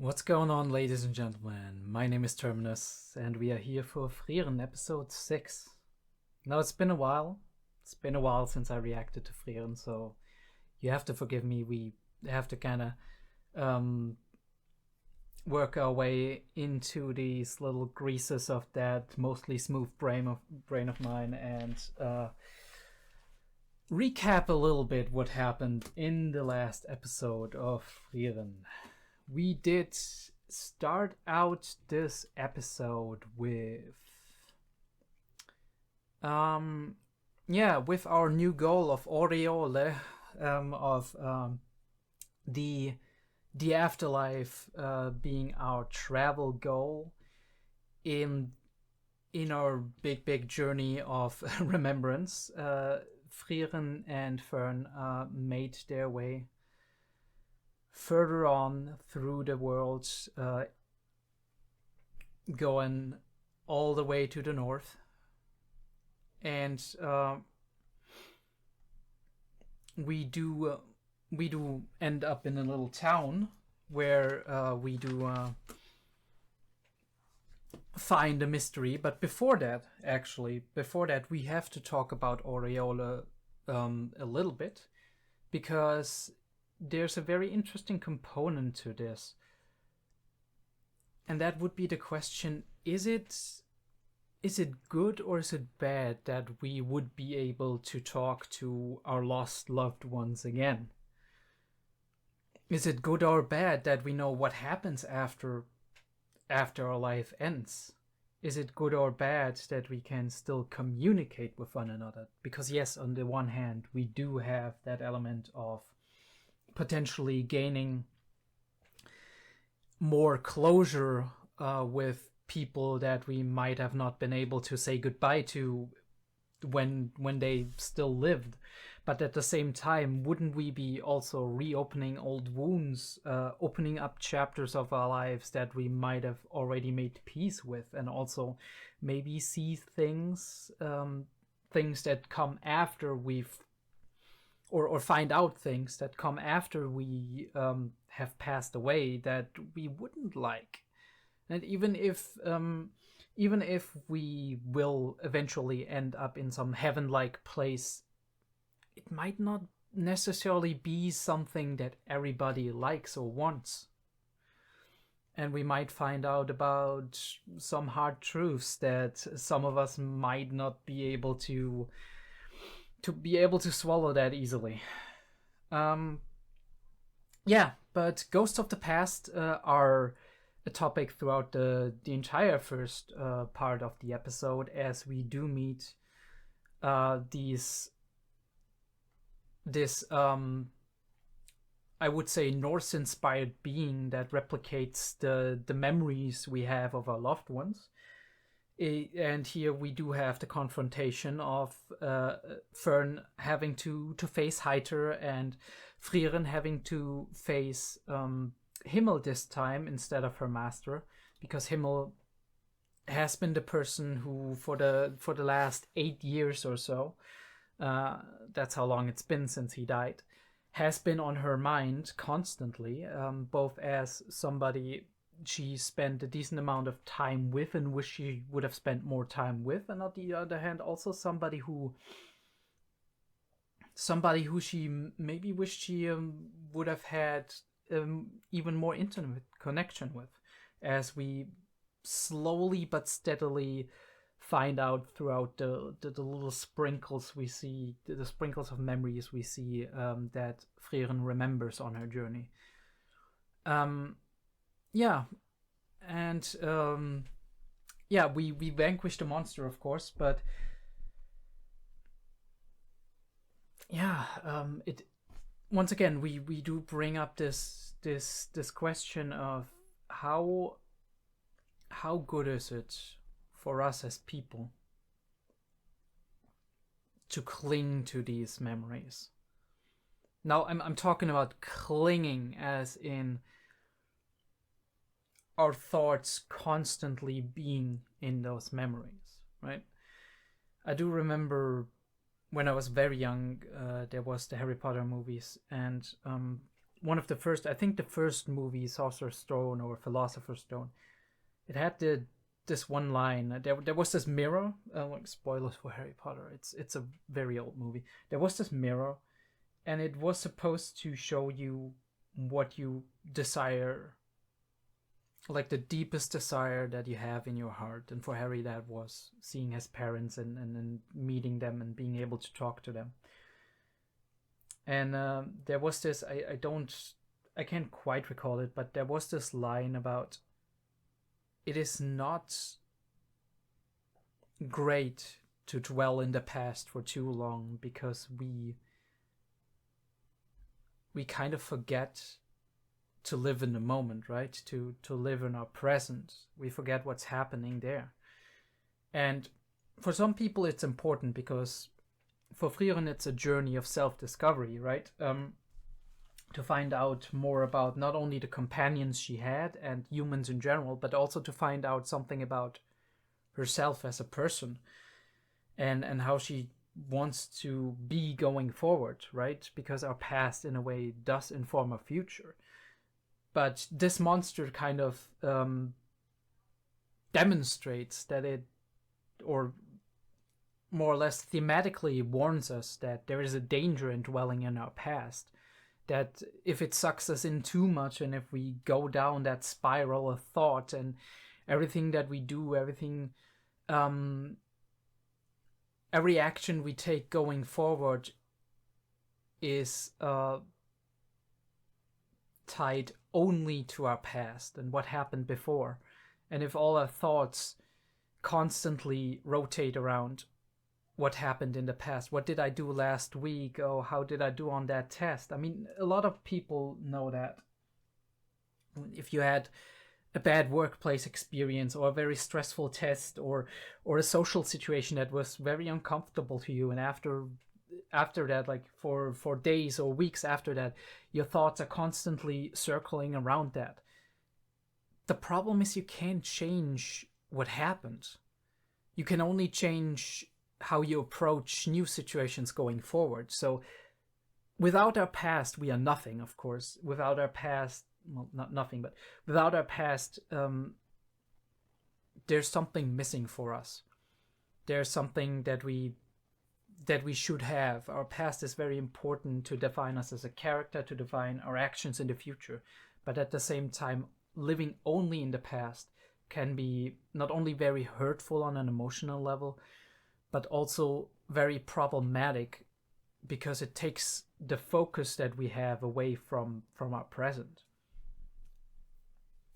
What's going on, ladies and gentlemen? My name is Terminus, and we are here for Frieren episode 6. Now, it's been a while. It's been a while since I reacted to Frieren, so you have to forgive me. We have to kind of work our way into these little greases of that mostly smooth brain of mine and recap a little bit what happened in the last episode of Frieren. We did start out this episode with with our new goal of Aureole, of the afterlife being our travel goal in our big journey of remembrance. Frieren and Fern made their way further on through the world, going all the way to the north, and we do end up in a little town where we do find a mystery. But before that, we have to talk about Aureole a little bit, because there's a very interesting component to this. And that would be the question, is it good or is it bad that we would be able to talk to our lost loved ones again? Is it good or bad that we know what happens after our life ends? Is it good or bad that we can still communicate with one another? Because yes, on the one hand, we do have that element of potentially gaining more closure with people that we might have not been able to say goodbye to when they still lived. But at the same time, wouldn't we be also reopening old wounds, opening up chapters of our lives that we might have already made peace with, and also maybe see things that come after we've or find out things that come after we have passed away that we wouldn't like. And even if we will eventually end up in some heaven-like place, it might not necessarily be something that everybody likes or wants. And we might find out about some hard truths that some of us might not be able to swallow that easily. But ghosts of the past are a topic throughout the entire first part of the episode, as we do meet this I would say Norse-inspired being that replicates the memories we have of our loved ones. And here we do have the confrontation of Fern having to face Heiter, and Frieren having to face Himmel this time instead of her master, because Himmel has been the person who for the last 8 years or so, that's how long it's been since he died, has been on her mind constantly, both as somebody she spent a decent amount of time with and wish she would have spent more time with, and on the other hand also somebody who she maybe wished she would have had even more intimate connection with, as we slowly but steadily find out throughout the little sprinkles we see, the sprinkles of memories we see that Frieren remembers on her journey. We vanquish the monster, of course, but it once again we do bring up this question of how good is it for us as people to cling to these memories. Now I'm talking about clinging as in our thoughts constantly being in those memories, right? I do remember when I was very young, there was the Harry Potter movies, and one of the first, I think the first movie, Sorcerer's Stone or Philosopher's Stone, it had this one line. There was this mirror. Like spoilers for Harry Potter. It's a very old movie. There was this mirror, and it was supposed to show you what you desire, like the deepest desire that you have in your heart. And for Harry, that was seeing his parents and meeting them and being able to talk to them. And there was this, I can't quite recall it, but there was this line about, it is not great to dwell in the past for too long, because we kind of forget to live in the moment, right? To live in our present. We forget what's happening there. And for some people it's important, because for Frieren it's a journey of self-discovery, right? To find out more about not only the companions she had and humans in general, but also to find out something about herself as a person, and how she wants to be going forward, right? Because our past in a way does inform our future. But this monster kind of demonstrates that it, or more or less thematically warns us that there is a danger in dwelling in our past, that if it sucks us in too much, and if we go down that spiral of thought, and everything that we do, everything, every action we take going forward is tied only to our past and what happened before. And if all our thoughts constantly rotate around what happened in the past, what did I do last week, oh, how did I do on that test? I mean, a lot of people know that if you had a bad workplace experience, or a very stressful test, or a social situation that was very uncomfortable to you, and after that, like for days or weeks after that, your thoughts are constantly circling around that. The problem is you can't change what happened. You can only change how you approach new situations going forward. So without our past, we are nothing, of course. Without our past, well, not nothing, but without our past, there's something missing for us. There's something that we should have. Our past is very important to define us as a character, to define our actions in the future. But at the same time, living only in the past can be not only very hurtful on an emotional level, but also very problematic, because it takes the focus that we have away from our present.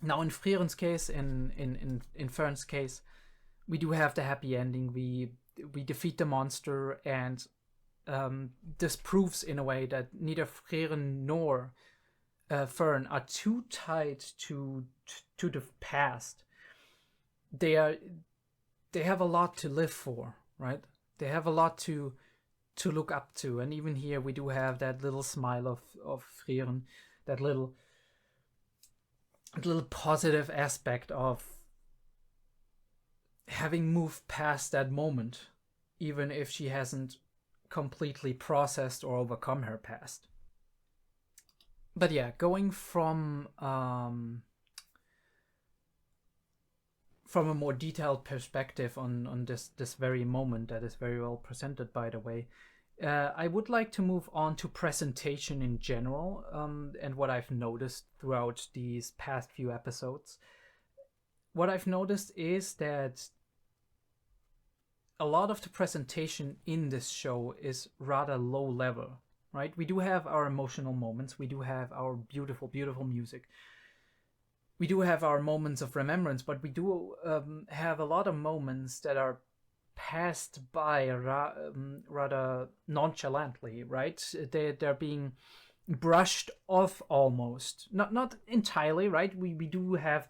Now in Frieren's case, in Fern's case, we do have the happy ending. We defeat the monster, and this proves in a way that neither Frieren nor Fern are too tied to the past. They have a lot to live for, right? They have a lot to look up to, and even here we do have that little smile of Frieren, that little positive aspect of having moved past that moment, even if she hasn't completely processed or overcome her past. But yeah, going from a more detailed perspective on this very moment that is very well presented, by the way, I would like to move on to presentation in general, and what I've noticed throughout these past few episodes. What I've noticed is that a lot of the presentation in this show is rather low level, right? We do have our emotional moments. We do have our beautiful, beautiful music. We do have our moments of remembrance, but we do have a lot of moments that are passed by rather nonchalantly, right? They're being brushed off almost. Not entirely, right? We do get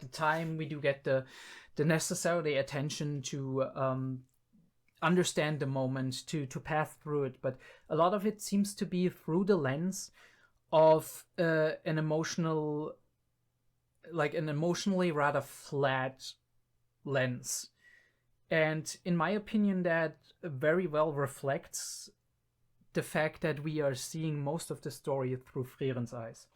the time, we do get the necessary attention to understand the moment, to pass through it, but a lot of it seems to be through the lens of an emotionally rather flat lens. And in my opinion, that very well reflects the fact that we are seeing most of the story through Frieren's eyes.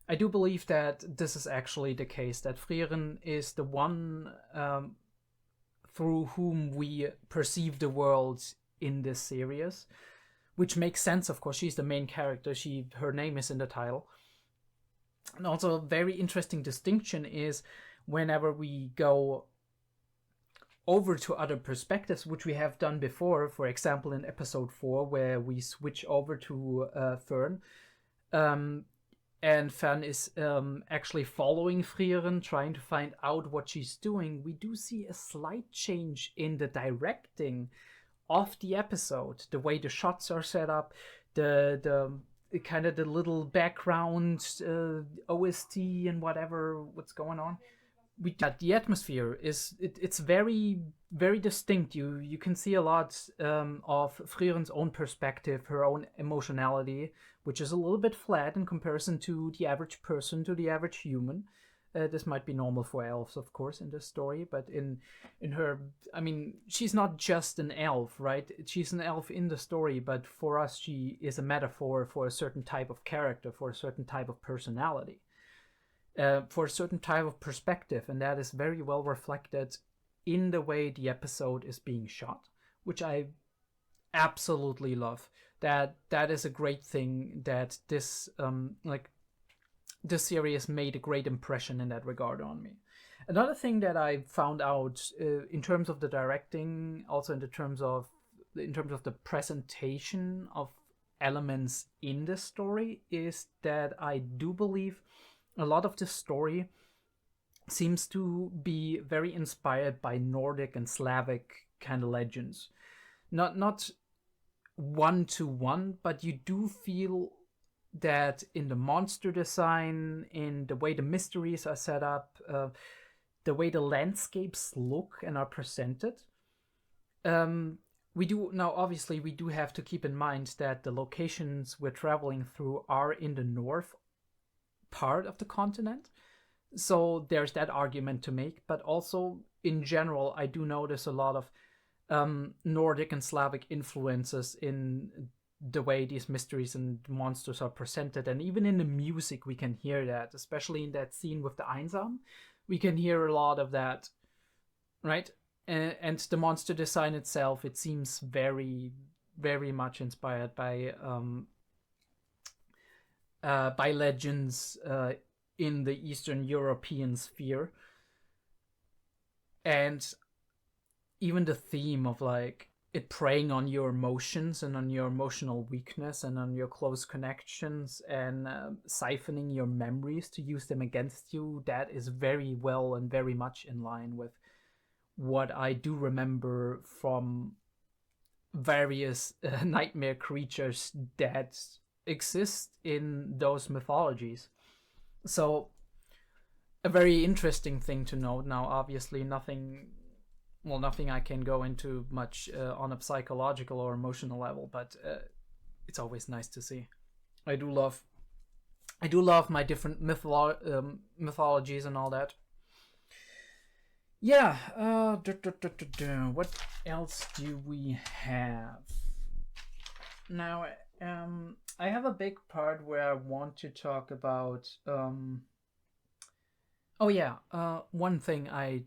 I do believe that this is actually the case, that Frieren is the one through whom we perceive the world in this series, which makes sense, of course. She's the main character. Her name is in the title. And also a very interesting distinction is whenever we go over to other perspectives, which we have done before, for example, in episode 4, where we switch over to Fern, and Fern is actually following Frieren, trying to find out what she's doing, we do see a slight change in the directing of the episode, the way the shots are set up, the kind of the little background OST and what's going on. The atmosphere it's very, very distinct. You can see a lot of Frieren's own perspective, her own emotionality, which is a little bit flat in comparison to the average person, to the average human. This might be normal for elves, of course, in this story, but in her, I mean, she's not just an elf, right? She's an elf in the story, but for us, she is a metaphor for a certain type of character, for a certain type of personality, for a certain type of perspective, and that is very well reflected in the way the episode is being shot, which I absolutely love. That is a great thing, that this this series made a great impression in that regard on me. Another thing that I found out in terms of the directing, also in terms of the presentation of elements in the story, is that I do believe a lot of the story seems to be very inspired by Nordic and Slavic kind of legends. Not one-to-one, but you do feel that in the monster design, in the way the mysteries are set up, the way the landscapes look and are presented. We do have to keep in mind that the locations we're traveling through are in the north part of the continent. So there's that argument to make, but also in general, I do notice a lot of Nordic and Slavic influences in the way these mysteries and monsters are presented, and even in the music we can hear that, especially in that scene with the Einsam, we can hear a lot of that, right? And the monster design itself, it seems very, very much inspired by legends in the Eastern European sphere, and even the theme of like it preying on your emotions and on your emotional weakness and on your close connections and siphoning your memories to use them against you, that is very well and very much in line with what I do remember from various nightmare creatures that exist in those mythologies. So a very interesting thing to note. Now, obviously nothing I can go into much on a psychological or emotional level, but it's always nice to see. I do love my different mythologies and all that. Yeah, what else do we have? Now, I have a big part where I want to talk about... one thing I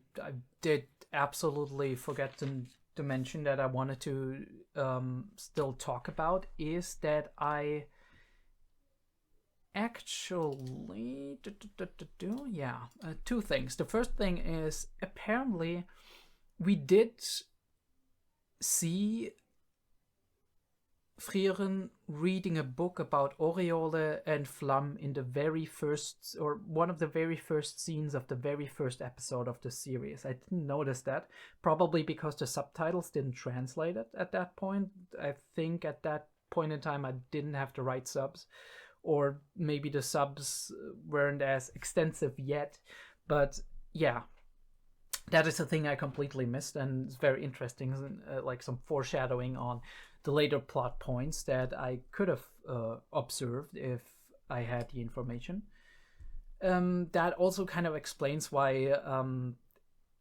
did absolutely forget to mention that I wanted to still talk about is that I actually two things. The first thing is apparently we did see Frieren reading a book about Aureole and Flamme in the very first, or one of the very first scenes of the very first episode of the series. I didn't notice that, probably because the subtitles didn't translate it at that point. I think at that point in time I didn't have the right subs, or maybe the subs weren't as extensive yet. But yeah, that is a thing I completely missed, and it's very interesting, like some foreshadowing on the later plot points that I could have observed if I had the information. That also kind of explains why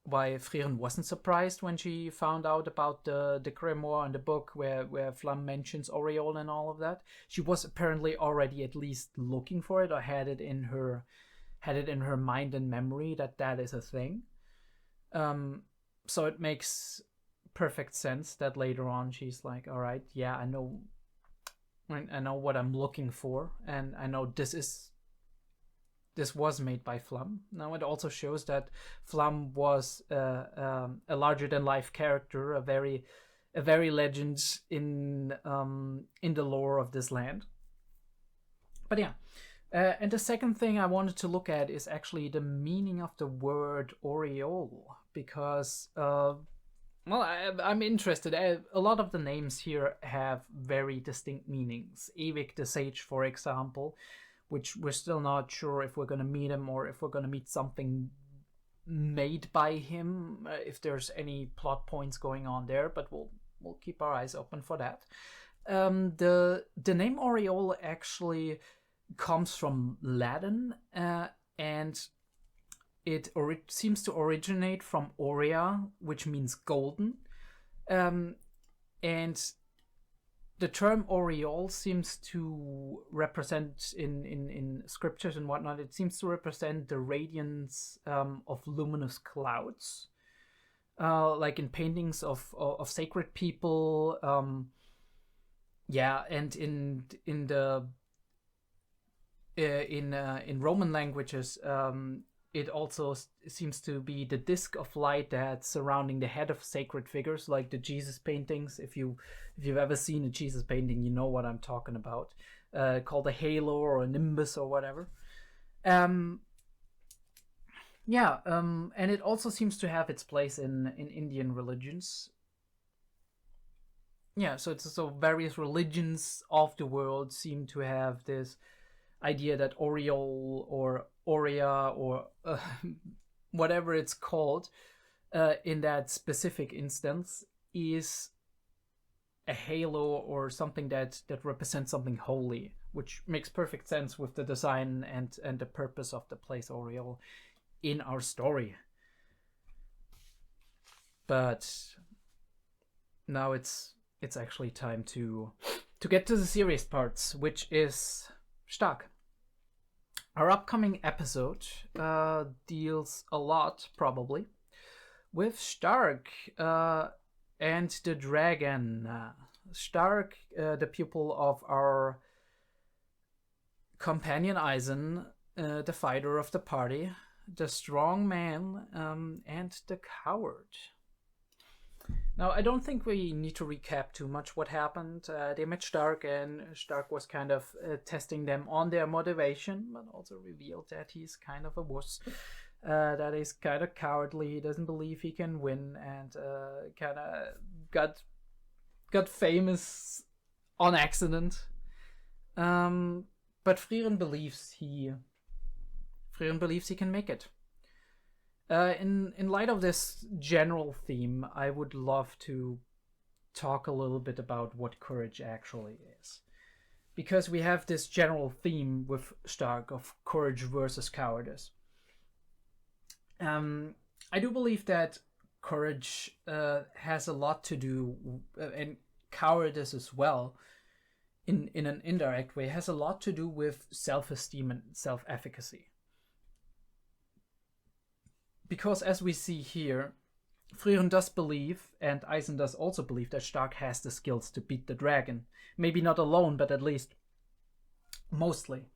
Frieren wasn't surprised when she found out about the grimoire and the book where Flamme mentions Aureole and all of that. She was apparently already at least looking for it, or had it in her mind and memory that is a thing. So it makes perfect sense that later on she's like, all right, yeah, I know what I'm looking for, and I know this was made by Flamme. Now it also shows that Flamme was a larger than life character, a very legend in the lore of this land. But yeah, and the second thing I wanted to look at is actually the meaning of the word Aureole, because I'm interested. A lot of the names here have very distinct meanings. Ewig the Sage, for example, which we're still not sure if we're going to meet him or if we're going to meet something made by him, if there's any plot points going on there, but we'll keep our eyes open for that. The name Aureole actually comes from Latin, and it seems to originate from aurea, which means golden, and the term aureole seems to represent in scriptures and whatnot. It seems to represent the radiance of luminous clouds, like in paintings of sacred people. And in Roman languages, it also seems to be the disk of light that's surrounding the head of sacred figures, like the Jesus paintings. If you've ever seen a Jesus painting, you know what I'm talking about. Called a halo or a nimbus or whatever. And it also seems to have its place in Indian religions. Yeah, so various religions of the world seem to have this idea that Aureole or aurea or whatever it's called in that specific instance is a halo or something that represents something holy, which makes perfect sense with the design and the purpose of the place Aureole in our story. But now it's actually time to get to the serious parts, which is Stark. Our upcoming episode deals a lot, probably, with Stark and the dragon. Stark, the pupil of our companion Eisen, the fighter of the party, the strong man, and the coward. Now, I don't think we need to recap too much what happened. They met Stark, and Stark was kind of testing them on their motivation, but also revealed that he's kind of a wuss, that he's kind of cowardly, he doesn't believe he can win, and kind of got famous on accident. But Frieren believes he can make it. In light of this general theme, I would love to talk a little bit about what courage actually is. Because we have this general theme with Stark of courage versus cowardice. I do believe that courage has a lot to do, and cowardice as well, in an indirect way, has a lot to do with self-esteem and self-efficacy. Because as we see here, Frieren does believe, and Eisen does also believe, that Stark has the skills to beat the dragon. Maybe not alone, but at least mostly.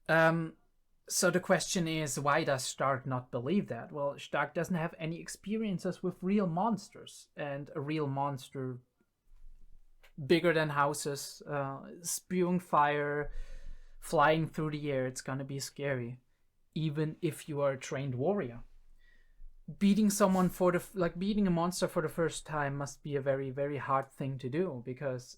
So the question is, why does Stark not believe that? Well, Stark doesn't have any experiences with real monsters, and a real monster bigger than houses, spewing fire, flying through the air, it's gonna be scary, even if you are a trained warrior. Beating beating a monster for the first time must be a very, very hard thing to do, because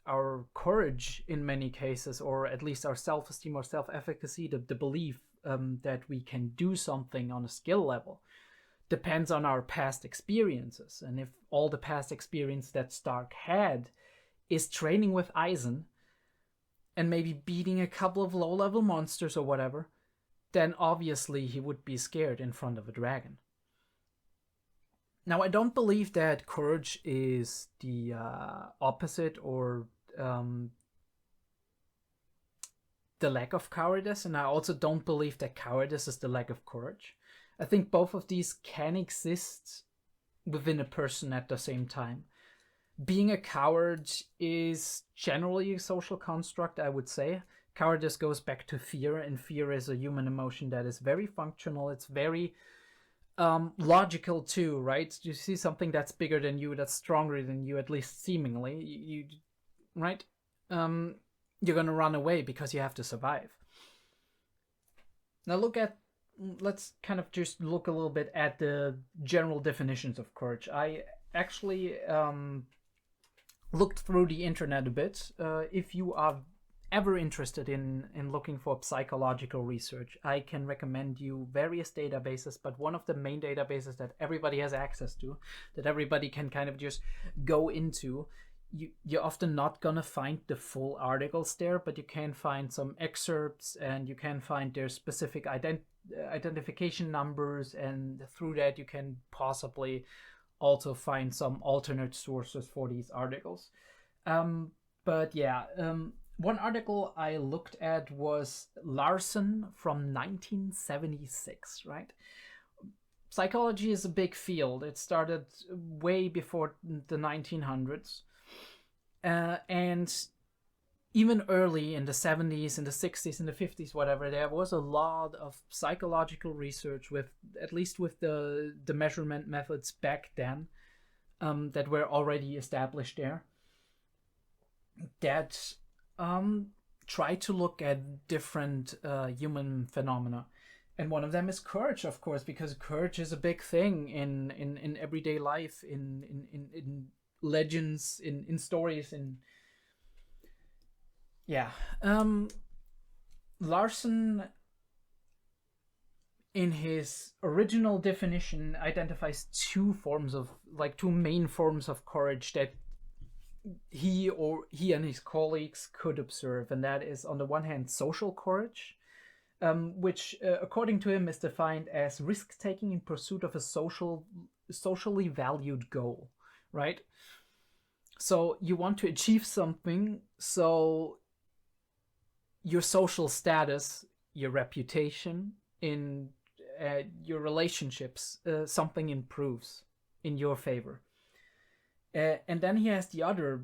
our courage in many cases, or at least our self-esteem or self-efficacy, the belief that we can do something on a skill level, depends on our past experiences. And if all the past experience that Stark had is training with Eisen and maybe beating a couple of low-level monsters or whatever, then obviously he would be scared in front of a dragon. Now, I don't believe that courage is the opposite or the lack of cowardice, and I also don't believe that cowardice is the lack of courage. I think both of these can exist within a person at the same time. Being a coward is generally a social construct, I would say. Cowardice goes back to fear, and fear is a human emotion that is very functional. It's very logical too, right? You see something that's bigger than you, that's stronger than you, at least seemingly, you right? You're gonna run away because you have to survive. Now let's kind of just look a little bit at the general definitions of courage. I actually looked through the internet a bit. If you are ever interested in looking for psychological research, I can recommend you various databases, but one of the main databases that everybody has access to, that everybody can kind of just go into, you're often not gonna find the full articles there, but you can find some excerpts, and you can find their specific identification numbers, and through that you can possibly also find some alternate sources for these articles. But yeah, one article I looked at was Larson from 1976, right? Psychology is a big field. It started way before the 1900s. And even early in the 70s, in the 60s, in the 50s, whatever, there was a lot of psychological research with, at least with the measurement methods back then, that were already established there, that try to look at different human phenomena. And one of them is courage, of course, because courage is a big thing in everyday life, in legends, in stories, yeah. Larson, in his original definition, identifies two main forms of courage that he and his colleagues could observe, and that is, on the one hand, social courage, which, according to him, is defined as risk-taking in pursuit of a socially valued goal, right? So you want to achieve something, so your social status, your reputation, in your relationships, something improves in your favor. And then he has the other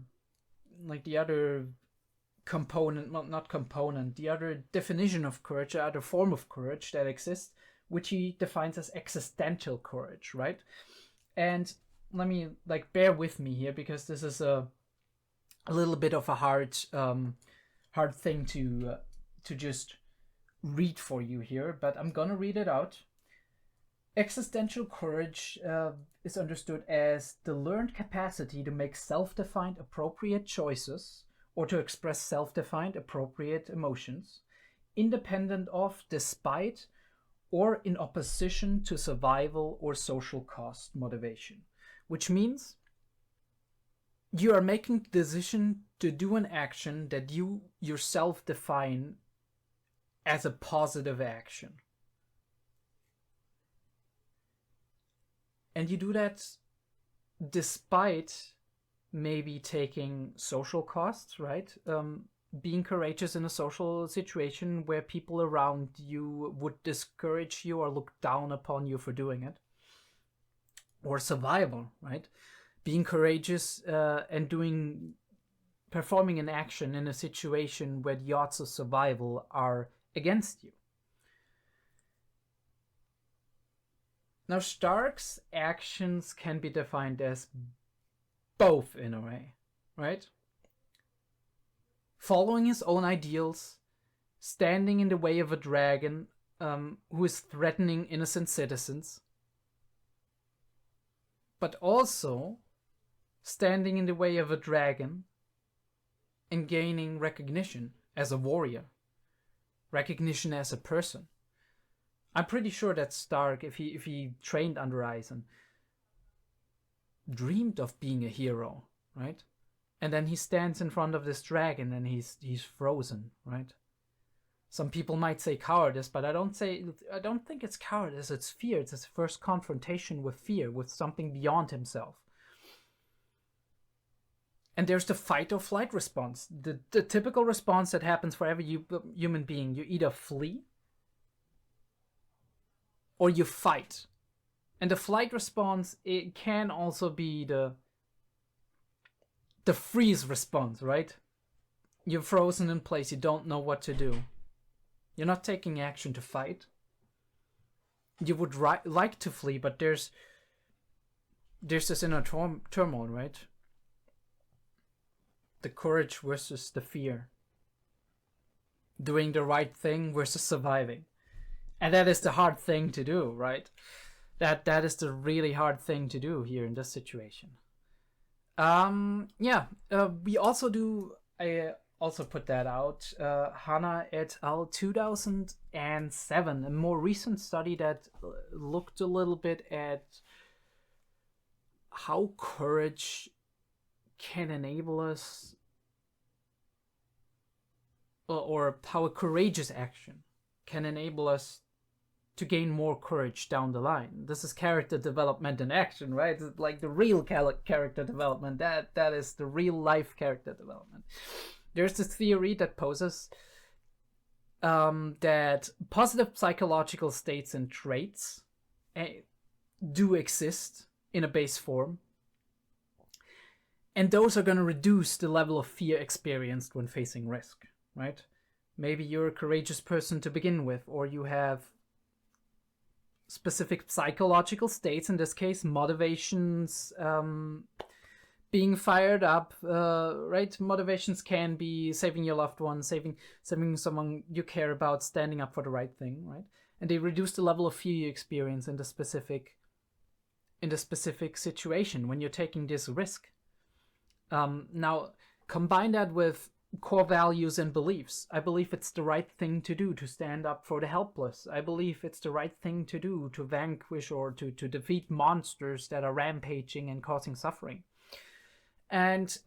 component, not component, the other definition of courage, the other form of courage that exists, which he defines as existential courage, right? And let me, bear with me here, because this is a little bit of a hard thing to just read for you here, but I'm gonna read it out. Existential courage is understood as the learned capacity to make self-defined appropriate choices, or to express self-defined appropriate emotions, independent of, despite, or in opposition to survival or social cost motivation. Which means you are making the decision to do an action that you yourself define as a positive action. And you do that despite maybe taking social costs, right? Being courageous in a social situation where people around you would discourage you or look down upon you for doing it. Or survival, right? Being courageous and performing an action in a situation where the odds of survival are against you. Now, Stark's actions can be defined as both in a way, right? Following his own ideals, standing in the way of a dragon who is threatening innocent citizens, but also standing in the way of a dragon and gaining recognition as a warrior, recognition as a person. I'm pretty sure that Stark, if he trained under Eisen, dreamed of being a hero, right? And then he stands in front of this dragon and he's frozen, right? Some people might say cowardice, but I don't think it's cowardice, it's fear. It's his first confrontation with fear, with something beyond himself. And there's the fight or flight response. The typical response that happens for every human being. You either flee or you fight. And the flight response, it can also be the freeze response, right? You're frozen in place, you don't know what to do. You're not taking action to fight. You would like to flee, but there's this inner turmoil, right? The courage versus the fear. Doing the right thing versus surviving. And that is the hard thing to do, right? That is the really hard thing to do here in this situation. We also do, I also put that out, Hannah et al. 2007, a more recent study that looked a little bit at how courage can enable us, or how a courageous action can enable us to gain more courage down the line. This is character development in action, right? It's like the real character development. That is the real life character development. There's this theory that poses that positive psychological states and traits do exist in a base form. And those are going to reduce the level of fear experienced when facing risk, right? Maybe you're a courageous person to begin with, or you have specific psychological states, in this case, motivations being fired up, right? Motivations can be saving your loved one, saving someone you care about, standing up for the right thing, right? And they reduce the level of fear you experience in the specific situation when you're taking this risk. Now, combine that with core values and beliefs. I believe it's the right thing to do to stand up for the helpless. I believe it's the right thing to do to vanquish or to defeat monsters that are rampaging and causing suffering. And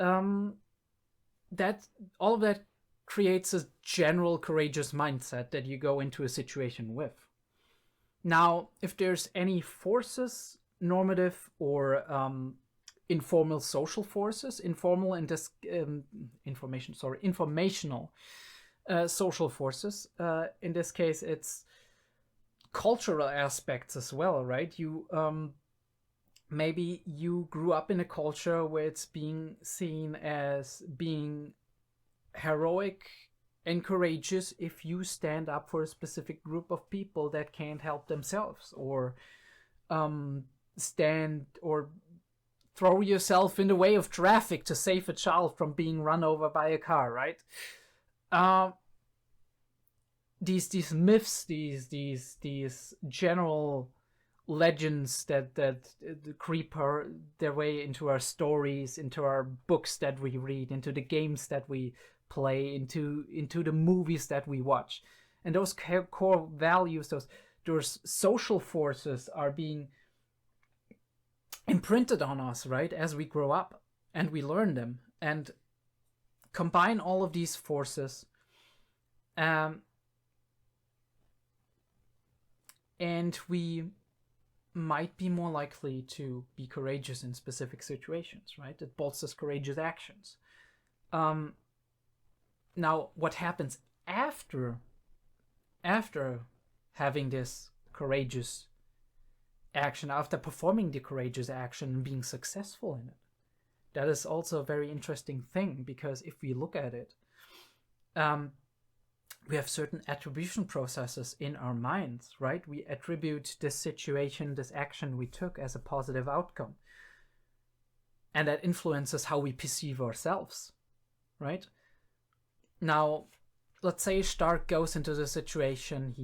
that all of that creates a general courageous mindset that you go into a situation with. Now, if there's any forces, normative or informal social forces, informational social forces. In this case, it's cultural aspects as well, right? You maybe you grew up in a culture where it's being seen as being heroic and courageous if you stand up for a specific group of people that can't help themselves, or stand or throw yourself in the way of traffic to save a child from being run over by a car, right? These myths, these general legends that creep their way into our stories, into our books that we read, into the games that we play, into the movies that we watch, and those core values, those social forces are being imprinted on us, right, as we grow up and we learn them, and combine all of these forces, and we might be more likely to be courageous in specific situations, right? It bolsters courageous actions. Now, what happens after having this courageous action, after performing the courageous action and being successful in it? That is also a very interesting thing, because if we look at it, we have certain attribution processes in our minds, right? We attribute this situation, this action we took, as a positive outcome. And that influences how we perceive ourselves, right? Now, let's say Stark goes into the situation,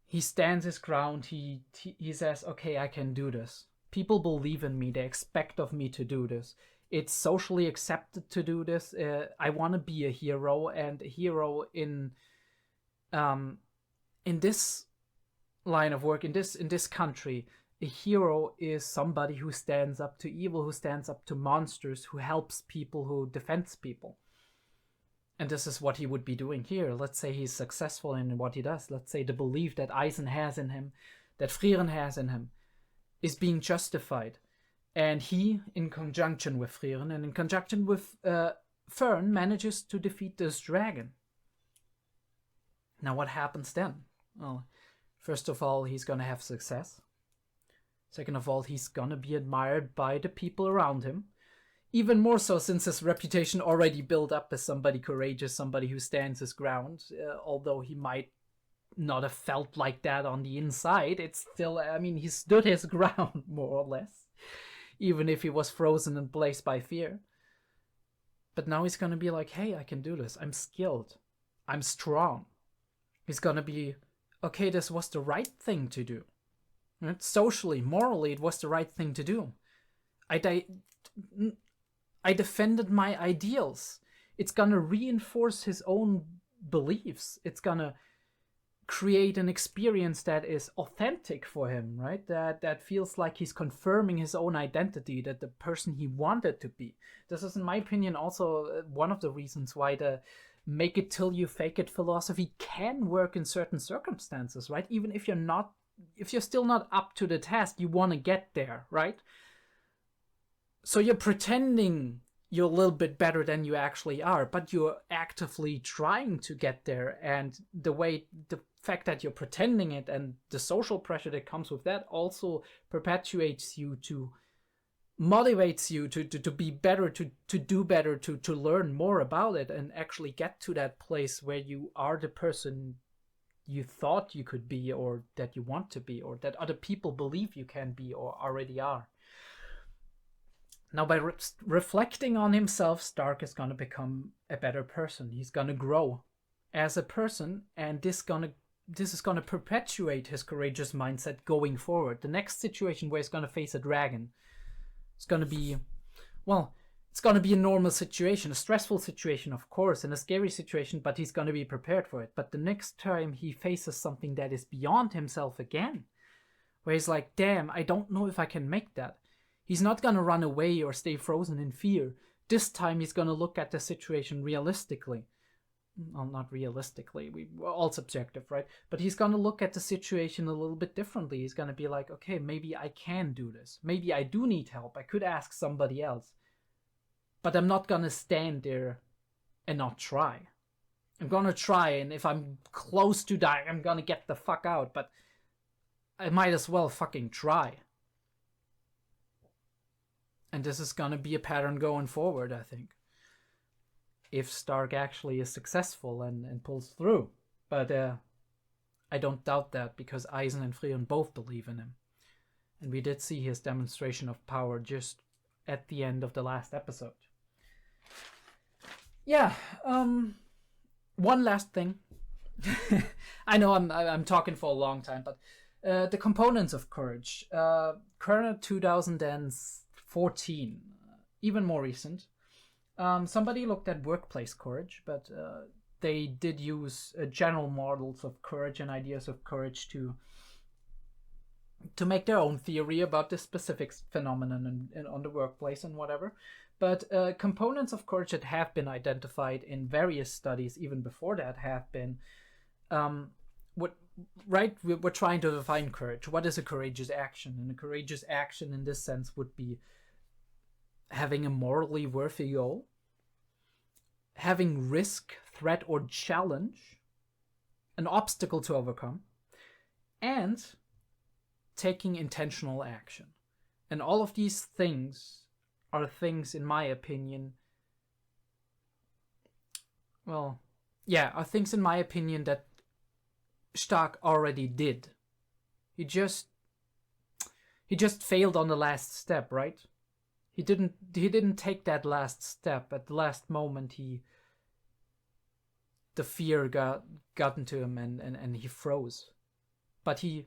he stands his ground, he says, okay, I can do this. People believe in me, they expect of me to do this. It's socially accepted to do this. I want to be a hero, and a hero in this line of work, in this country, a hero is somebody who stands up to evil, who stands up to monsters, who helps people, who defends people. And this is what he would be doing here. Let's say he's successful in what he does. Let's say the belief that Eisen has in him, that Frieren has in him, is being justified. And he, in conjunction with Frieren and in conjunction with Fern, manages to defeat this dragon. Now what happens then? Well, first of all, he's gonna have success. Second of all, he's gonna be admired by the people around him. Even more so since his reputation already built up as somebody courageous, somebody who stands his ground. Although he might not have felt like that on the inside, it's still, I mean, he stood his ground, more or less. Even if he was frozen in place by fear. But now he's gonna be like, hey, I can do this. I'm skilled. I'm strong. He's gonna be, okay, this was the right thing to do. Right? Socially, morally, it was the right thing to do. I defended my ideals. It's gonna reinforce his own beliefs. It's gonna create an experience that is authentic for him, right? That feels like he's confirming his own identity, that the person he wanted to be. This is, in my opinion, also one of the reasons why the make it till you fake it philosophy can work in certain circumstances, right? Even if you're still not up to the task, you want to get there, right? So you're pretending you're a little bit better than you actually are, but you're actively trying to get there. And the fact that you're pretending it and the social pressure that comes with that also perpetuates you, motivates you to be better, to do better, to learn more about it and actually get to that place where you are the person you thought you could be, or that you want to be, or that other people believe you can be or already are. Now, by reflecting on himself, Stark is going to become a better person. He's going to grow as a person, and this is going to perpetuate his courageous mindset going forward. The next situation where he's going to face a dragon, it's going to be, well, it's going to be a normal situation, a stressful situation, of course, and a scary situation, but he's going to be prepared for it. But the next time he faces something that is beyond himself again, where he's like, damn, I don't know if I can make that. He's not going to run away or stay frozen in fear. This time he's going to look at the situation realistically. Well, not realistically. We're all subjective, right? But he's going to look at the situation a little bit differently. He's going to be like, okay, maybe I can do this. Maybe I do need help. I could ask somebody else. But I'm not going to stand there and not try. I'm going to try, and if I'm close to dying, I'm going to get the fuck out. But I might as well fucking try. And this is going to be a pattern going forward, I think. If Stark actually is successful and pulls through. But I don't doubt that, because Eisen and Frieren both believe in him. And we did see his demonstration of power just at the end of the last episode. Yeah, one last thing. I know I'm talking for a long time, but the components of courage. Current 2014, even more recent. Somebody looked at workplace courage, but they did use general models of courage and ideas of courage to make their own theory about this specific phenomenon and on the workplace and whatever. But components of courage that have been identified in various studies, even before that, have been we're trying to define courage. What is a courageous action? And a courageous action in this sense would be having a morally worthy goal, having risk, threat, or challenge, an obstacle to overcome, and taking intentional action. And all of these things are things, in my opinion, are things, in my opinion, that Stark already did. He just failed on the last step, right? He didn't take that last step. At the last moment, the fear got into him and he froze. But he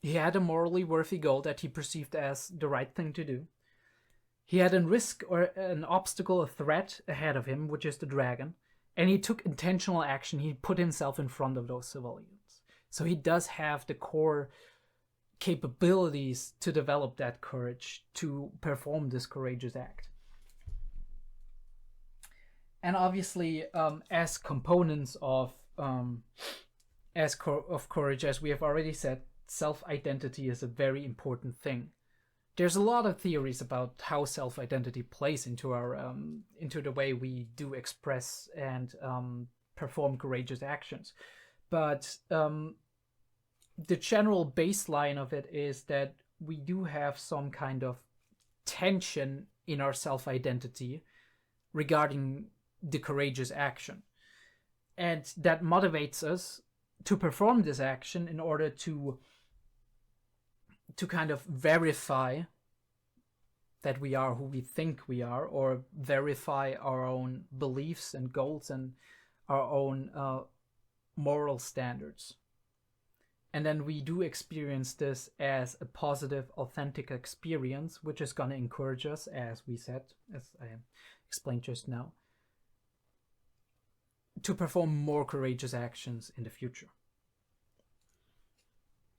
had a morally worthy goal that he perceived as the right thing to do. He had a risk or an obstacle, a threat ahead of him, which is the dragon, and he took intentional action. He put himself in front of those civilians. So he does have the core capabilities to develop that courage to perform this courageous act. And obviously, as components of of courage, as we have already said, self-identity is a very important thing. There's a lot of theories about how self-identity plays into our into the way we do express and perform courageous actions, but the general baseline of it is that we do have some kind of tension in our self-identity regarding the courageous action, and that motivates us to perform this action in order to kind of verify that we are who we think we are, or verify our own beliefs and goals and our own moral standards. And then we do experience this as a positive, authentic experience, which is going to encourage us, as we said, as I explained just now, to perform more courageous actions in the future.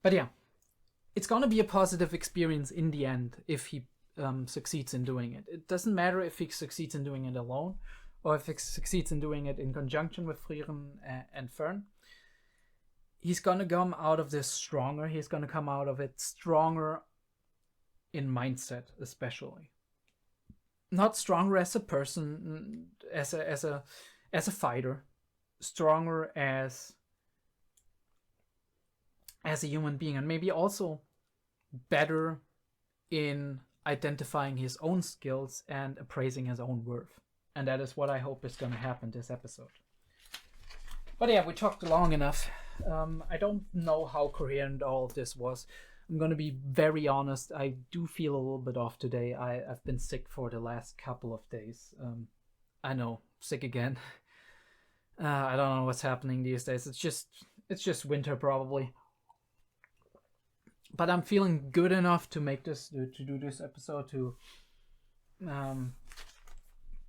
But yeah, it's going to be a positive experience in the end if he succeeds in doing it. It doesn't matter if he succeeds in doing it alone or if he succeeds in doing it in conjunction with Frieren and Fern. He's going to come out of this stronger. He's going to come out of it stronger in mindset, especially. Not stronger as a person, as a fighter, stronger as a human being, and maybe also better in identifying his own skills and appraising his own worth. And that is what I hope is going to happen this episode. But yeah, we talked long enough. I don't know how coherent all of this was. I'm going to be very honest. I do feel a little bit off today. I've been sick for the last couple of days. I know, sick again. I don't know what's happening these days. It's just winter probably. But I'm feeling good enough to make this, to do this episode, to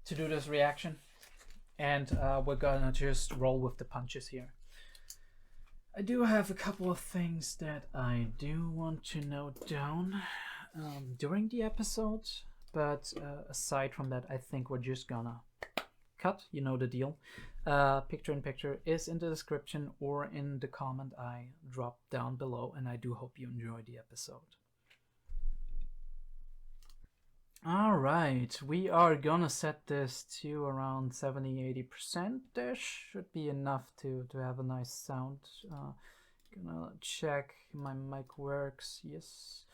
do this reaction. And we're gonna just roll with the punches here. I do have a couple of things that I do want to note down during the episode, but aside from that, I think we're just gonna cut. You know the deal. Picture in picture is in the description or in the comment I dropped down below, and I do hope you enjoy the episode. Alright, we are gonna set this to around 70-80%. There should be enough to have a nice sound. Gonna check my mic works, yes.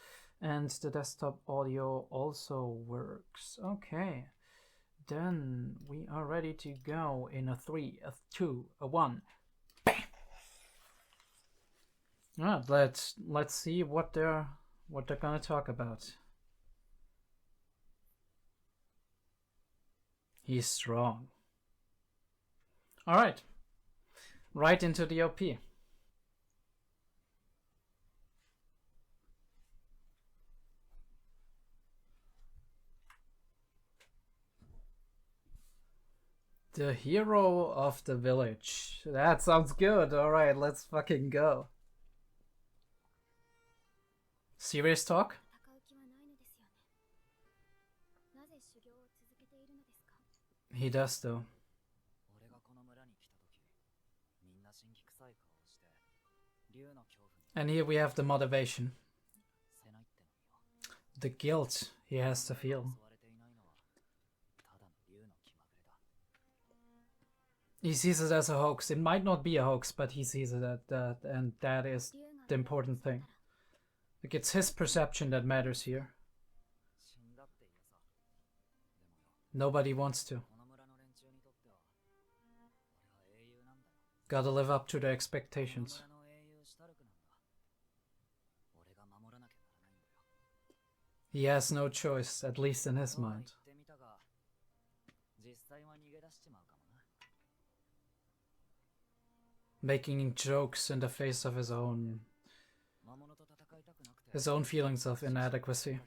And the desktop audio also works. Okay, then we are ready to go in a 3, a 2, a 1. Bam! Alright, let's see what they're gonna talk about. He's strong. Alright. Right into the OP. The hero of the village. That sounds good. Alright, let's fucking go. Serious talk? He does though. And here we have the motivation. The guilt he has to feel. He sees it as a hoax. It might not be a hoax, but he sees it as that, and that is the important thing. Like, it's his perception that matters here. Nobody wants to. Gotta live up to their expectations. He has no choice, at least in his mind. Making jokes in the face of his own feelings of inadequacy.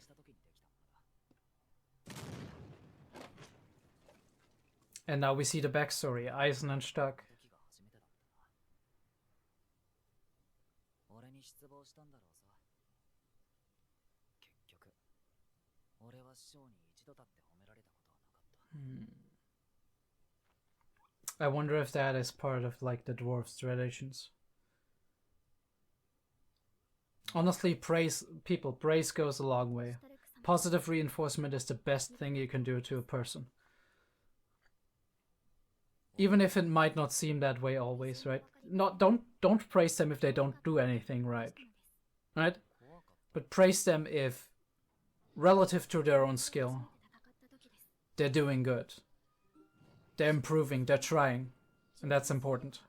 And now we see the backstory. Eisen and Stuck. I wonder if that is part of like the dwarves' traditions. Honestly, praise goes a long way. Positive reinforcement is the best thing you can do to a person. Even if it might not seem that way always, right? Don't praise them if they don't do anything right. Right? But praise them if, relative to their own skill, they're doing good. They're improving, they're trying. And that's important.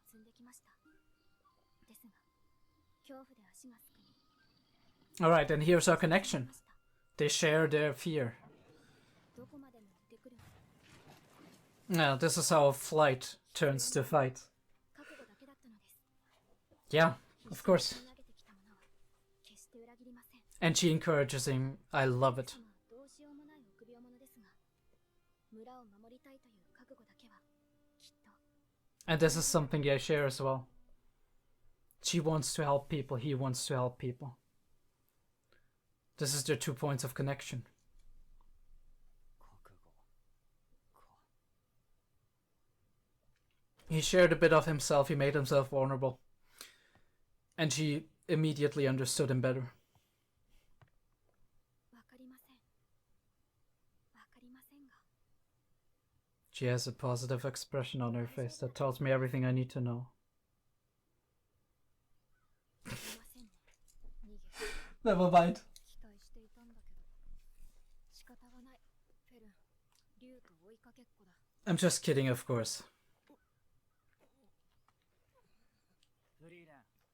Alright, and here's our connection. They share their fear. Now, this is how flight turns to fight. Yeah, of course. And she encourages him. I love it. And this is something they share as well. She wants to help people, he wants to help people. This is their 2 points of connection. He shared a bit of himself, he made himself vulnerable. And she immediately understood him better. She has a positive expression on her face that tells me everything I need to know. Never mind. I'm just kidding, of course.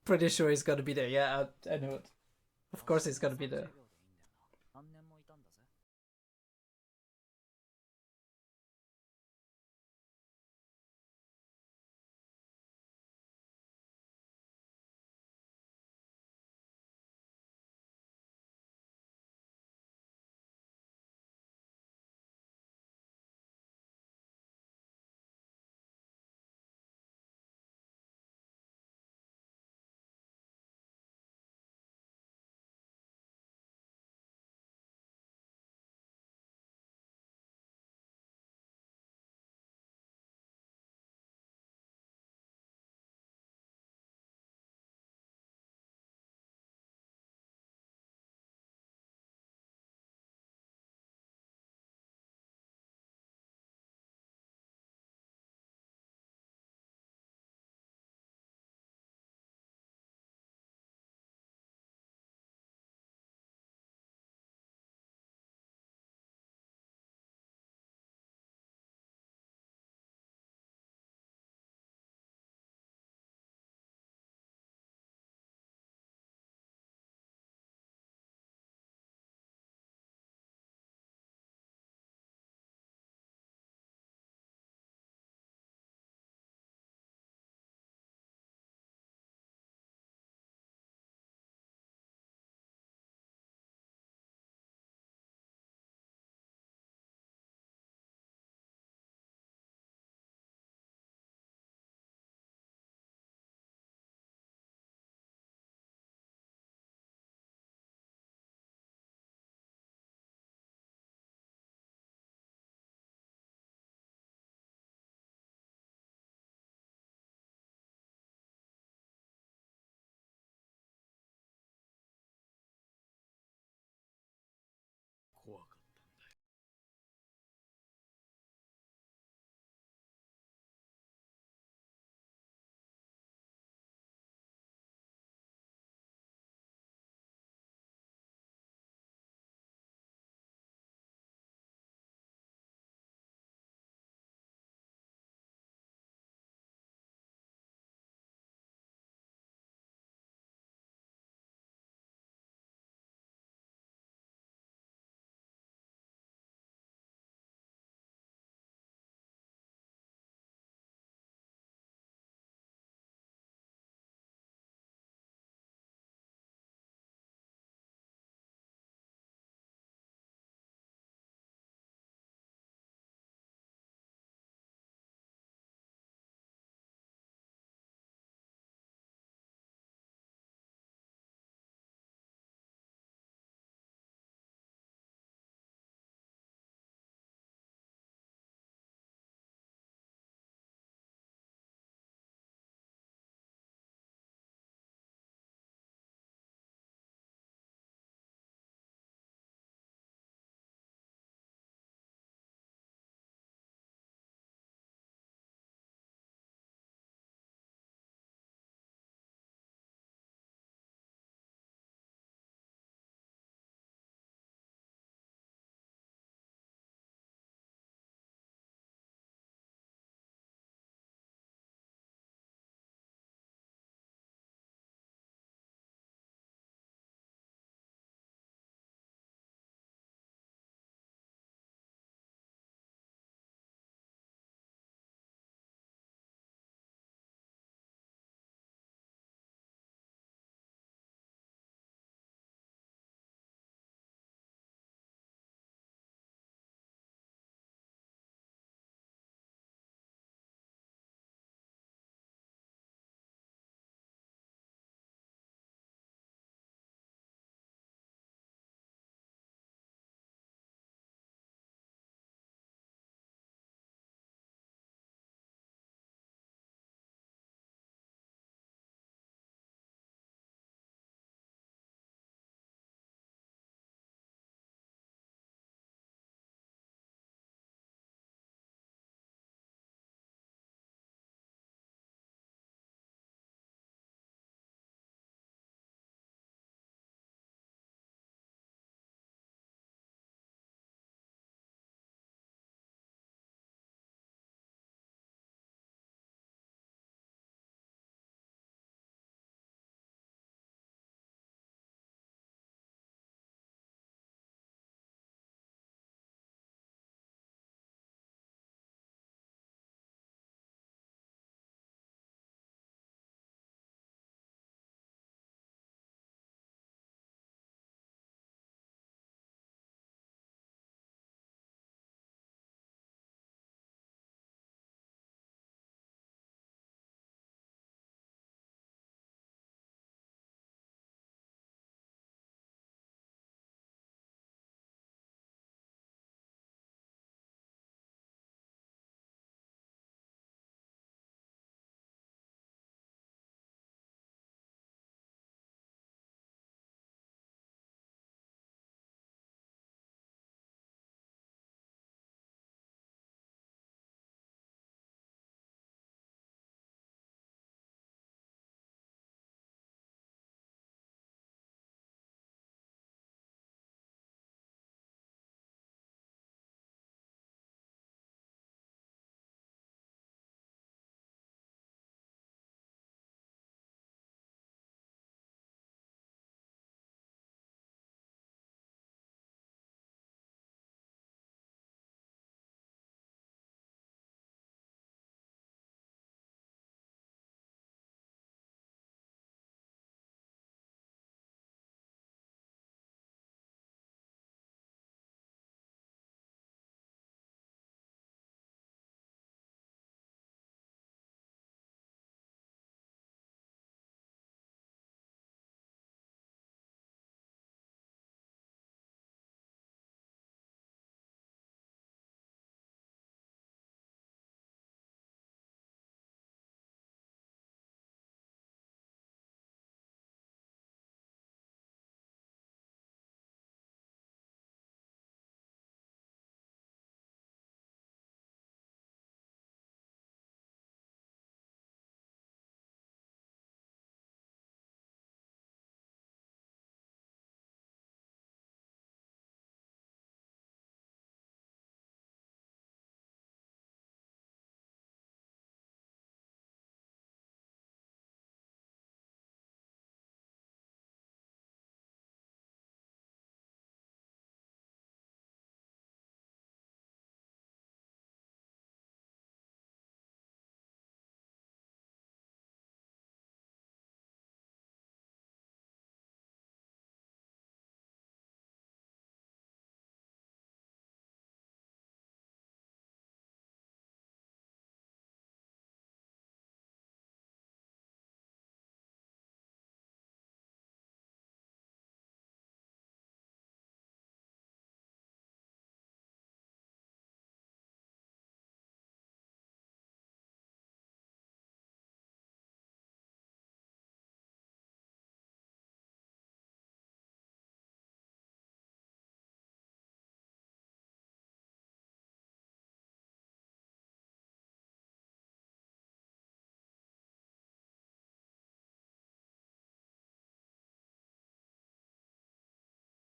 Pretty sure he's gonna be there. Yeah, I know it. Of course he's gonna be there.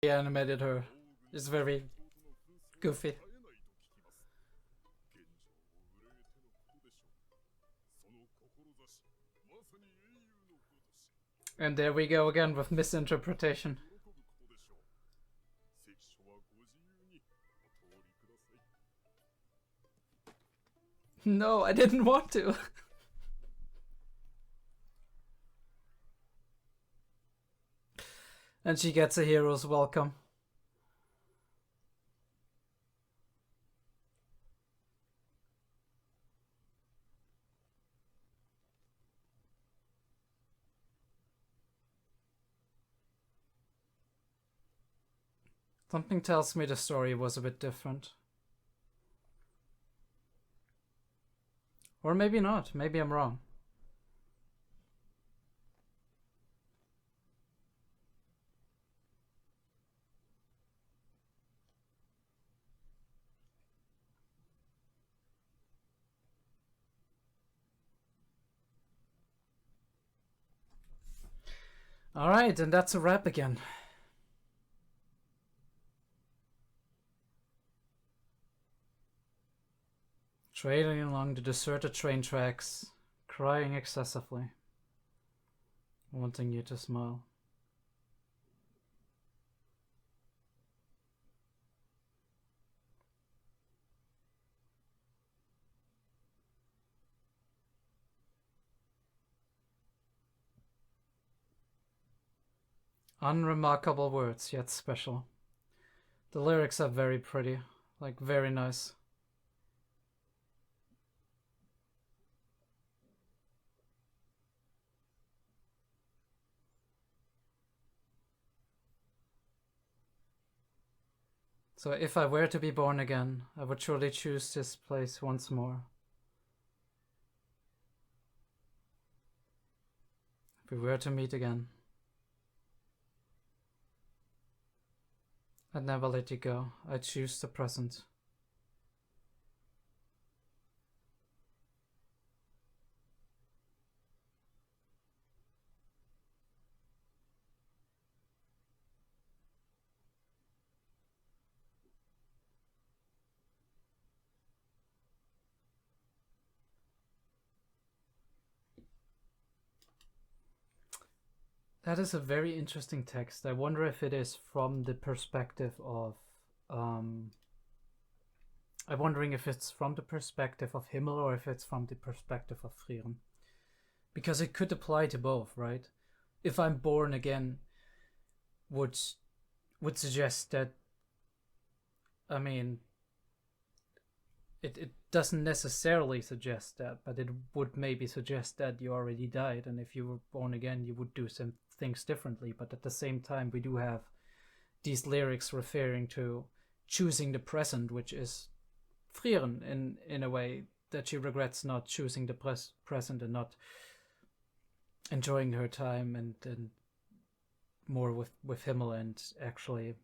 He animated her. It's very goofy. And there we go again with misinterpretation. No, I didn't want to. And she gets a hero's welcome. Something tells me the story was a bit different. Or maybe not. Maybe I'm wrong. Alright, and that's a wrap again. Trailing along the deserted train tracks, crying excessively, wanting you to smile. Unremarkable words, yet special. The lyrics are very pretty, like very nice. So if I were to be born again, I would surely choose this place once more. If we were to meet again, I'd never let you go. I'd choose the present. That is a very interesting text. I wonder if it is from the perspective of I'm wondering if it's from the perspective of Himmel or if it's from the perspective of Frieren. Because it could apply to both, right? If I'm born again would suggest that, I mean, it doesn't necessarily suggest that, but it would maybe suggest that you already died, and if you were born again you would do some things differently. But at the same time we do have these lyrics referring to choosing the present, which is Frieren in a way, that she regrets not choosing the present and not enjoying her time and more with Himmel and actually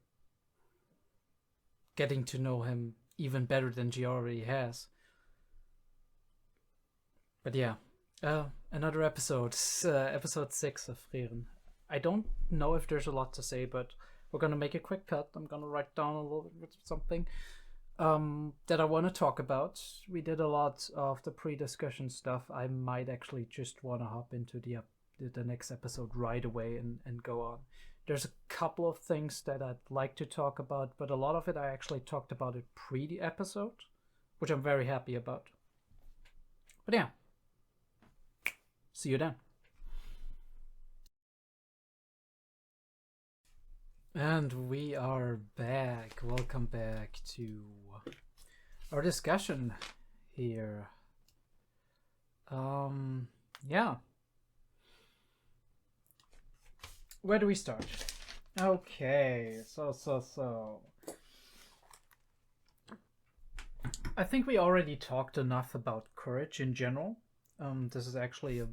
getting to know him even better than she already has. But yeah, another episode, episode 6 of Frieren. I don't know if there's a lot to say, but we're gonna make a quick cut. I'm gonna write down a little bit something that I want to talk about. We did a lot of the pre-discussion stuff. I might actually just want to hop into the next episode right away and go on. There's a couple of things that I'd like to talk about, but a lot of it I actually talked about it pre the episode, which I'm very happy about. But yeah, see you then. And we are back. Welcome back to our discussion here. Yeah. Where do we start? Okay, so. I think we already talked enough about courage in general. This is actually a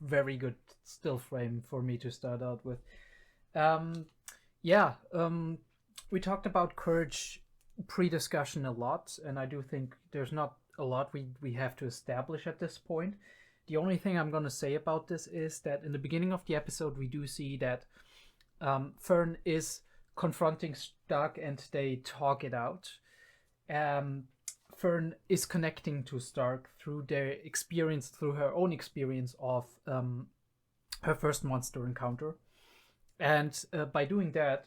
very good still frame for me to start out with. We talked about courage pre-discussion a lot, and I do think there's not a lot we have to establish at this point. The only thing I'm going to say about this is that in the beginning of the episode we do see that Fern is confronting Stark and they talk it out. Fern is connecting to Stark through through her own experience of her first monster encounter. And by doing that,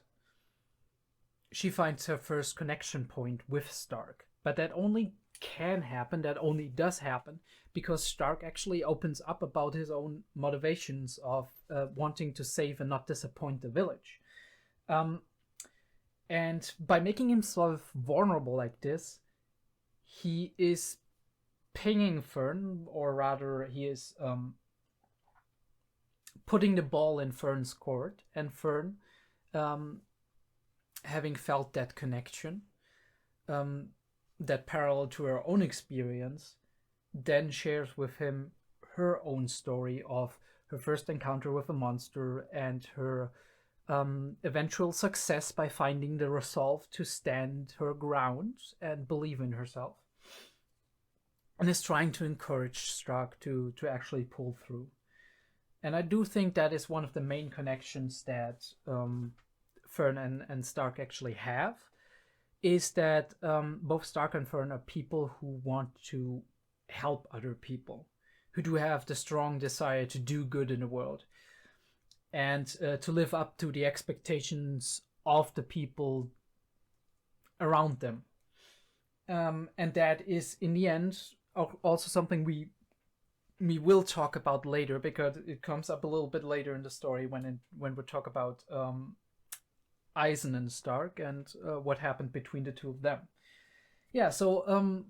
she finds her first connection point with Stark. But that only can happen, that only does happen, because Stark actually opens up about his own motivations of wanting to save and not disappoint the village. And by making himself vulnerable like this, he is pinging Fern, or rather, he is putting the ball in Fern's court, and Fern, having felt that connection, that parallel to her own experience, then shares with him her own story of her first encounter with a monster and her eventual success by finding the resolve to stand her ground and believe in herself. And is trying to encourage Stark to actually pull through. And I do think that is one of the main connections that Fern and Stark actually have, is that both Stark and Fern are people who want to help other people, who do have the strong desire to do good in the world and to live up to the expectations of the people around them. And that is, in the end, also something we will talk about later, because it comes up a little bit later in the story when we talk about Eisen and Stark and what happened between the two of them. Yeah, so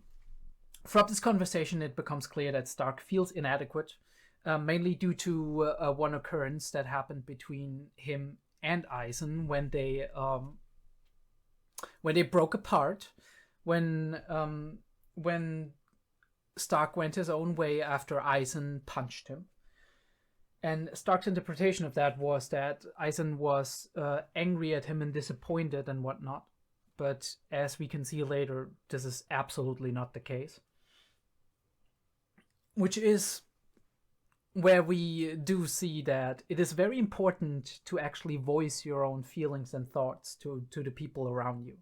from this conversation, it becomes clear that Stark feels inadequate, mainly due to one occurrence that happened between him and Eisen when they broke apart, when Stark went his own way after Eisen punched him. And Stark's interpretation of that was that Eisen was angry at him and disappointed and whatnot. But as we can see later, this is absolutely not the case. Which is where we do see that it is very important to actually voice your own feelings and thoughts to the people around you.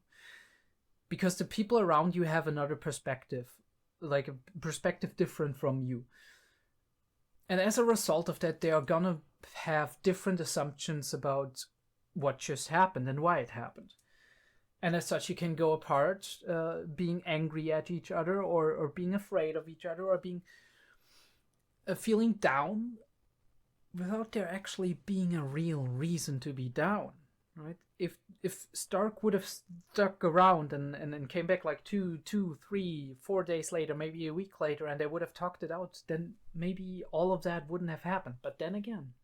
Because the people around you have another perspective, like a perspective different from you. And as a result of that, they are gonna have different assumptions about what just happened and why it happened. And as such, you can go apart being angry at each other, or being afraid of each other, or being feeling down without there actually being a real reason to be down, right? If Stark would have stuck around and came back like 2, 3, 4 days later, maybe a week later, and they would have talked it out, then maybe all of that wouldn't have happened. But then again,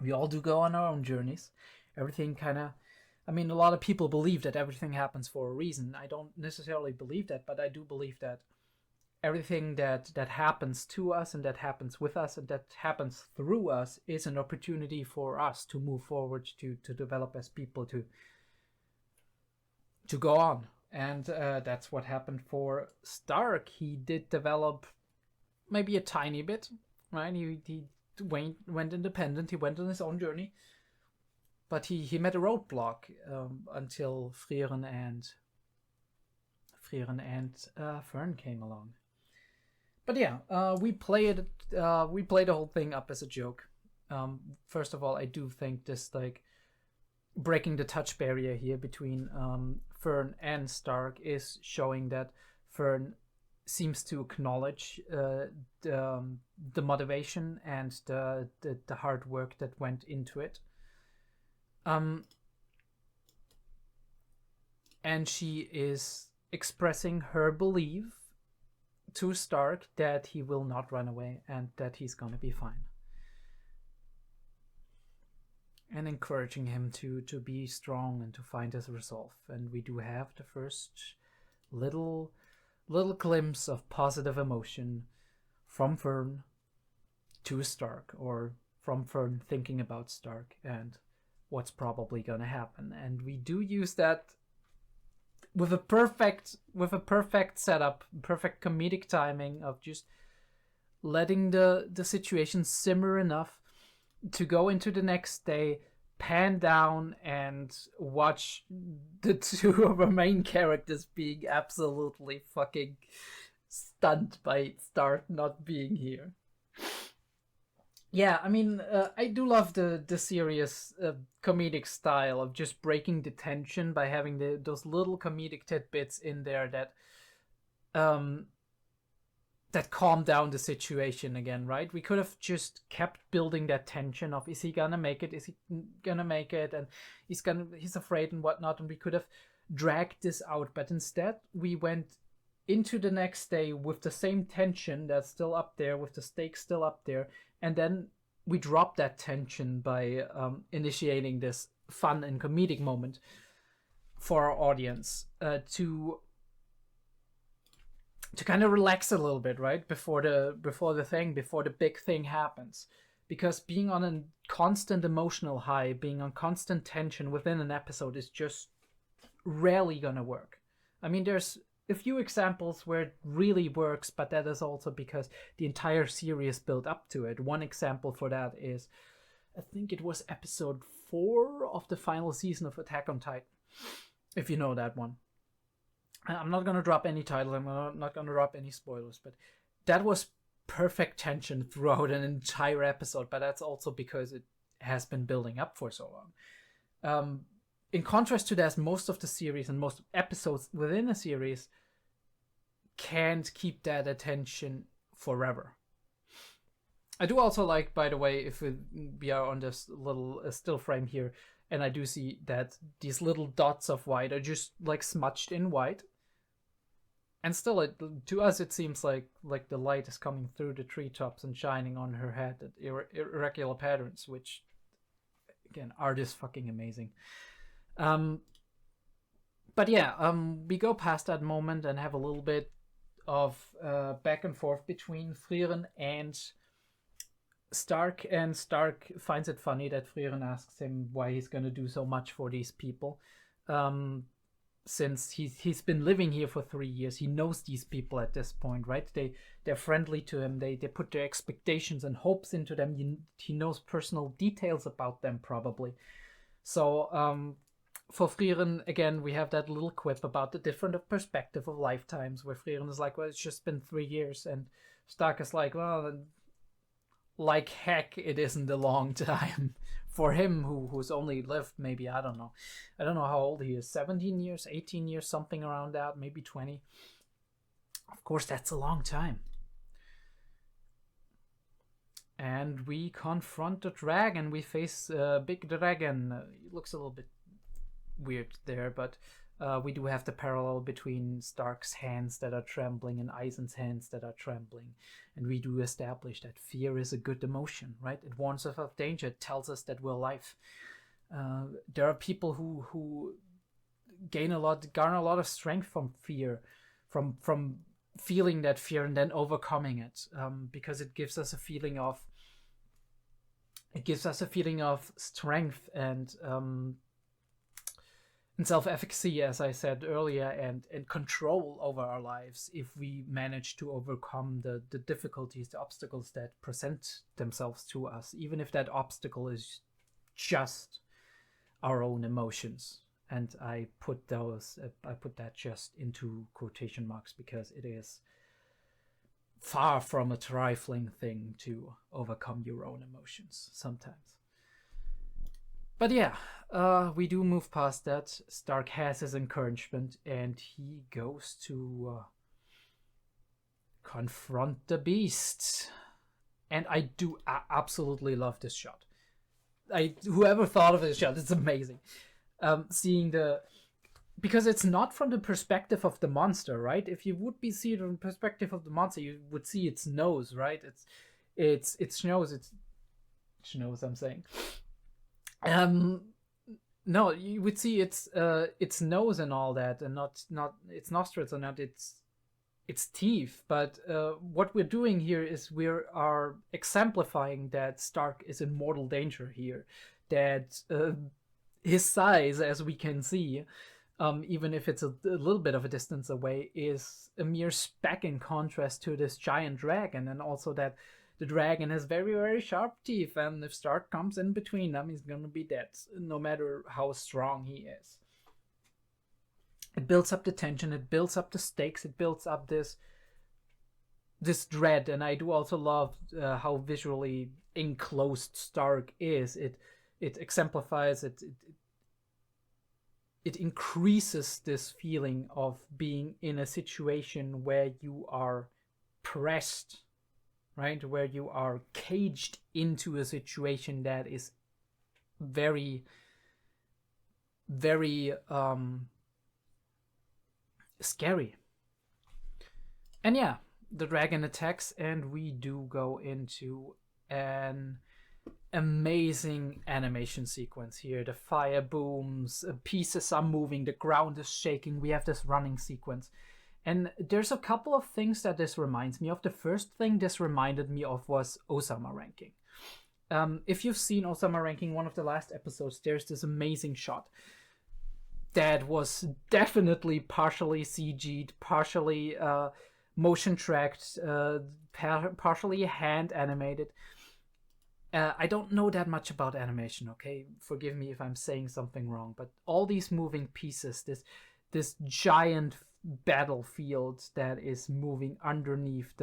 we all do go on our own journeys. Everything kind of, I mean, a lot of people believe that everything happens for a reason. I don't necessarily believe that, but I do believe that everything that happens to us and that happens with us and that happens through us is an opportunity for us to move forward, to develop as people, to go on. And that's what happened for Stark. He did develop maybe a tiny bit, right? He went independent, he went on his own journey, but he met a roadblock until Frieren and Fern came along. But yeah, we played the whole thing up as a joke. First of all, I do think this, like, breaking the touch barrier here between Fern and Stark is showing that Fern seems to acknowledge the motivation and the hard work that went into it. And she is expressing her belief to Stark that he will not run away and that he's gonna be fine. And encouraging him to be strong and to find his resolve. And we do have the first little glimpse of positive emotion from Fern to Stark, or from Fern thinking about Stark and what's probably gonna happen. And we do use that with a perfect setup, perfect comedic timing of just letting the situation simmer enough to go into the next day, pan down and watch the two of our main characters being absolutely fucking stunned by Stark not being here. Yeah, I mean, I do love the serious comedic style of just breaking the tension by having those little comedic tidbits in there um, that calm down the situation again, right? We could have just kept building that tension of, is he gonna make it? Is he gonna make it? And he's afraid and whatnot. And we could have dragged this out, but instead we went into the next day with the same tension that's still up there, with the stakes still up there, and then we dropped that tension by initiating this fun and comedic moment for our audience to kind of relax a little bit, right, before the big thing happens. Because being on a constant emotional high, being on constant tension within an episode is just rarely gonna work. I mean, there's a few examples where it really works, but that is also because the entire series built up to it. One example for that is, I think it was episode 4 of the final season of Attack on Titan, if you know that one. I'm not going to drop any titles, I'm not going to drop any spoilers, but that was perfect tension throughout an entire episode, but that's also because it has been building up for so long. In contrast to that, most of the series and most episodes within a series can't keep that attention forever. I do also like, by the way, if we are on this little still frame here, and I do see that these little dots of white are just like smudged in white. And still, to us, it seems like the light is coming through the treetops and shining on her head at irregular patterns, which, again, art is fucking amazing. But yeah, we go past that moment and have a little bit of back and forth between Frieren and Stark. And Stark finds it funny that Frieren asks him why he's going to do so much for these people. Since he's been living here for 3 years, he knows these people at this point, right? They're friendly to him. They put their expectations and hopes into them. He knows personal details about them, probably. So for Frieren, again, we have that little quip about the different perspective of lifetimes, where Frieren is like, well, it's just been 3 years, and Stark is like, well, like heck, it isn't a long time. For him, who's only lived maybe, I don't know how old he is, 17 years, 18 years, something around that, maybe 20. Of course, that's a long time. And we confront the dragon. We face a big dragon. It looks a little bit weird there, but we do have the parallel between Stark's hands that are trembling and Eisen's hands that are trembling. And we do establish that fear is a good emotion, right? It warns us of danger. It tells us that we're alive. There are people who garner a lot of strength from fear, from feeling that fear and then overcoming it, because it gives us a feeling of strength and self-efficacy, as I said earlier, and control over our lives if we manage to overcome the difficulties, the obstacles that present themselves to us, even if that obstacle is just our own emotions. And I put that just into quotation marks because it is far from a trifling thing to overcome your own emotions sometimes. But yeah, we do move past that. Stark has his encouragement, and he goes to confront the beast. And I do absolutely love this shot. Whoever thought of this shot, it's amazing. Seeing because it's not from the perspective of the monster, right? If you would be seeing it from the perspective of the monster, you would see its nose, right? It's nose, I'm saying. No, you would see its nose and all that, and not its nostrils and not its teeth. But what we're doing here is we are exemplifying that Stark is in mortal danger here. That his size, as we can see, even if it's a little bit of a distance away, is a mere speck in contrast to this giant dragon, and also that The dragon has very, very sharp teeth, and if Stark comes in between them, he's gonna be dead, no matter how strong he is. It builds up the tension, it builds up the stakes, it builds up this dread, and I do also love how visually enclosed Stark is. It exemplifies it increases this feeling of being in a situation where you are pressed, right? Where you are caged into a situation that is very, very scary. And yeah, the dragon attacks, and we do go into an amazing animation sequence here. The fire booms, pieces are moving, the ground is shaking, we have this running sequence. And there's a couple of things that this reminds me of. The first thing this reminded me of was Osama ranking. If you've seen Osama ranking, one of the last episodes, there's this amazing shot that was definitely partially CG'd, partially motion tracked, partially hand animated. I don't know that much about animation, okay? Forgive me if I'm saying something wrong, but all these moving pieces, this giant battlefield that is moving underneath,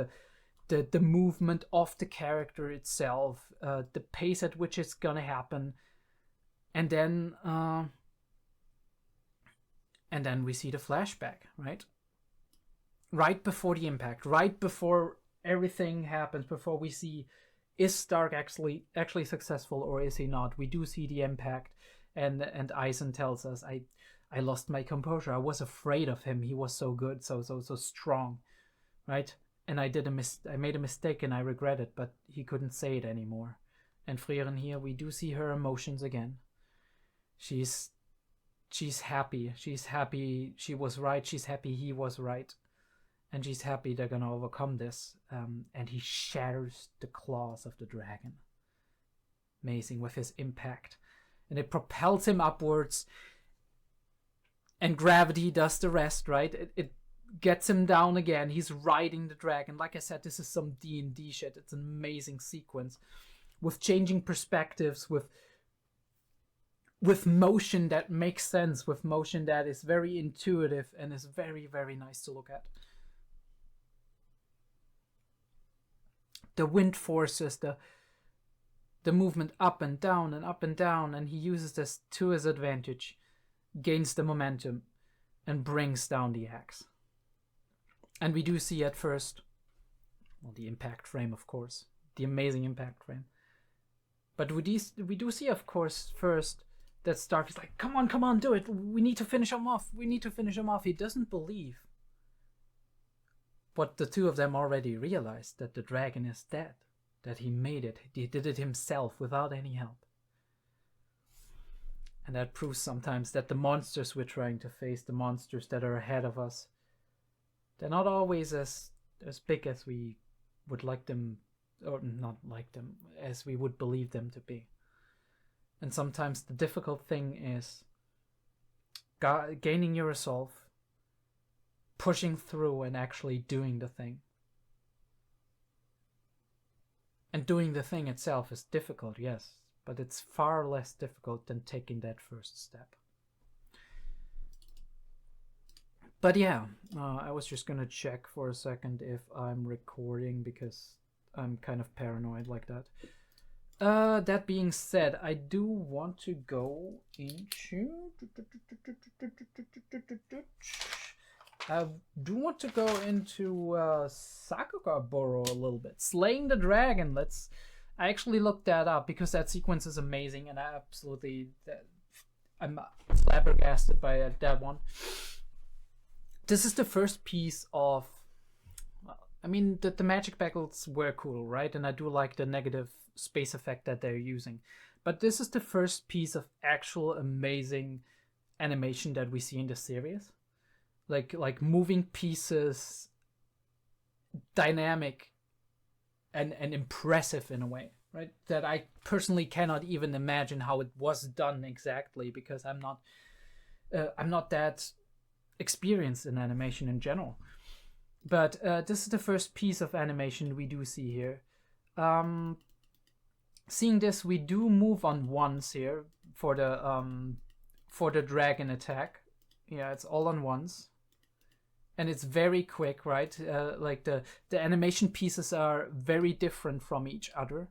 the movement of the character itself, the pace at which it's gonna happen, and then we see the flashback, right? Right before the impact, right before everything happens, before we see, is Stark actually successful or is he not? We do see the impact, and Eisen tells us, I lost my composure. I was afraid of him. He was so good, so strong, right? And I made a mistake and I regret it, but he couldn't say it anymore. And Frieren here, we do see her emotions again. She's happy. She's happy she was right. She's happy he was right. And she's happy they're gonna overcome this. And he shatters the claws of the dragon. Amazing, with his impact. And it propels him upwards. And gravity does the rest, right? It gets him down again. He's riding the dragon. Like I said, this is some D&D shit. It's an amazing sequence. With changing perspectives, with motion that makes sense, with motion that is very intuitive and is very, very nice to look at. The wind forces the movement up and down, and he uses this to his advantage, gains the momentum, and brings down the axe. And we do see at first, well, the impact frame, of course, the amazing impact frame. But we do see, of course, first that Stark is like, come on, do it. We need to finish him off. He doesn't believe. But the two of them already realized that the dragon is dead, that he made it. He did it himself without any help. And that proves sometimes that the monsters we're trying to face, the monsters that are ahead of us, they're not always as big as we would like them, or not like them, as we would believe them to be. And sometimes the difficult thing is gaining your resolve, pushing through and actually doing the thing. And doing the thing itself is difficult, yes, but it's far less difficult than taking that first step. But yeah, I was just gonna check for a second if I'm recording, because I'm kind of paranoid like that. That being said, I do want to go into... Sakugabooru a little bit. Slaying the dragon. I actually looked that up because that sequence is amazing, and I'm flabbergasted by that one. This is the first piece of... I mean, the magic battles were cool, right? And I do like the negative space effect that they're using. But this is the first piece of actual amazing animation that we see in the series. Like moving pieces, dynamic and impressive in a way, right? That I personally cannot even imagine how it was done exactly, because I'm not that experienced in animation in general. But this is the first piece of animation we do see here. seeing this, we do move on ones here for the dragon attack. Yeah, it's all on ones. And it's very quick, right? Like the animation pieces are very different from each other,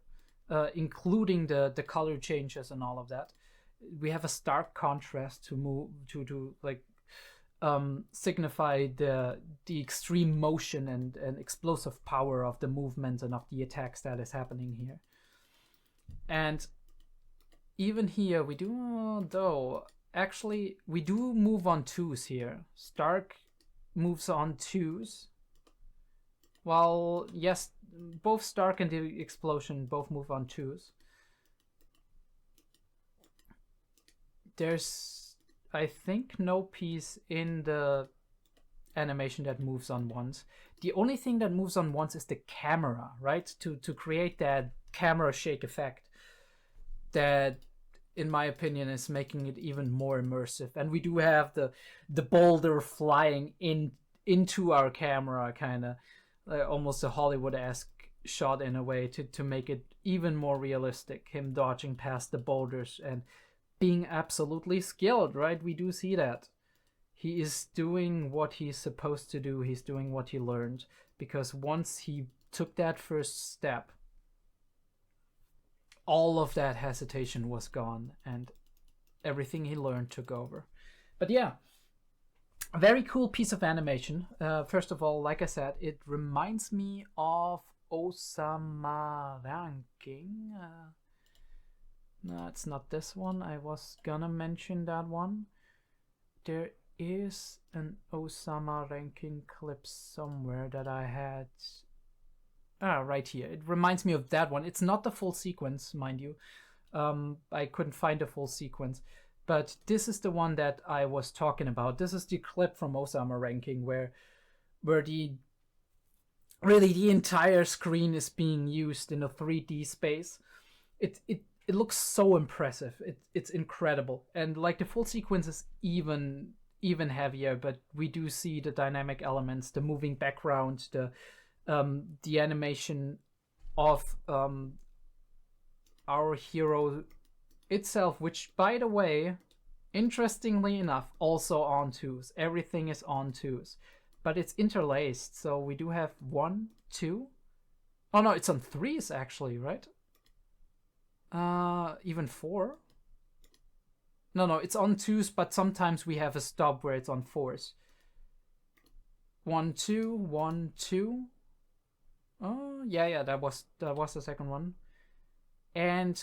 including the color changes and all of that. We have a stark contrast to move to like signify the extreme motion and explosive power of the movement and of the attacks that is happening here. And even here we do, though actually we do move on twos here. Stark moves on twos, while yes, both Stark and the explosion both move on twos. There's, I think, no piece in the animation that moves on ones. The only thing that moves on ones is the camera, right? To create that camera shake effect that, in my opinion, is making it even more immersive. And we do have the boulder flying into our camera, kind of almost a Hollywood-esque shot in a way to make it even more realistic. Him dodging past the boulders and being absolutely skilled, right? We do see that. He is doing what he's supposed to do. He's doing what he learned. Because once he took that first step, all of that hesitation was gone and everything he learned took over. But yeah, a very cool piece of animation. First of all, like I said, it reminds me of Osama Ranking. No, it's not this one. I was gonna mention that one. There is an Osama Ranking clip somewhere that I had. Right here. It reminds me of that one. It's not the full sequence, mind you. I couldn't find the full sequence. But this is the one that I was talking about. This is the clip from Osama Ranking where the entire screen is being used in a 3D space. It looks so impressive. It's incredible. And like the full sequence is even heavier, but we do see the dynamic elements, the moving background, the animation of our hero itself, which, by the way, interestingly enough, also on twos. Everything is on twos, but it's interlaced. So we do have 1, 2. Oh no, it's on threes actually, right? Even 4. No, it's on twos, but sometimes we have a stop where it's on fours. 1, 2, 1, 2. Oh, yeah, that was the second one. And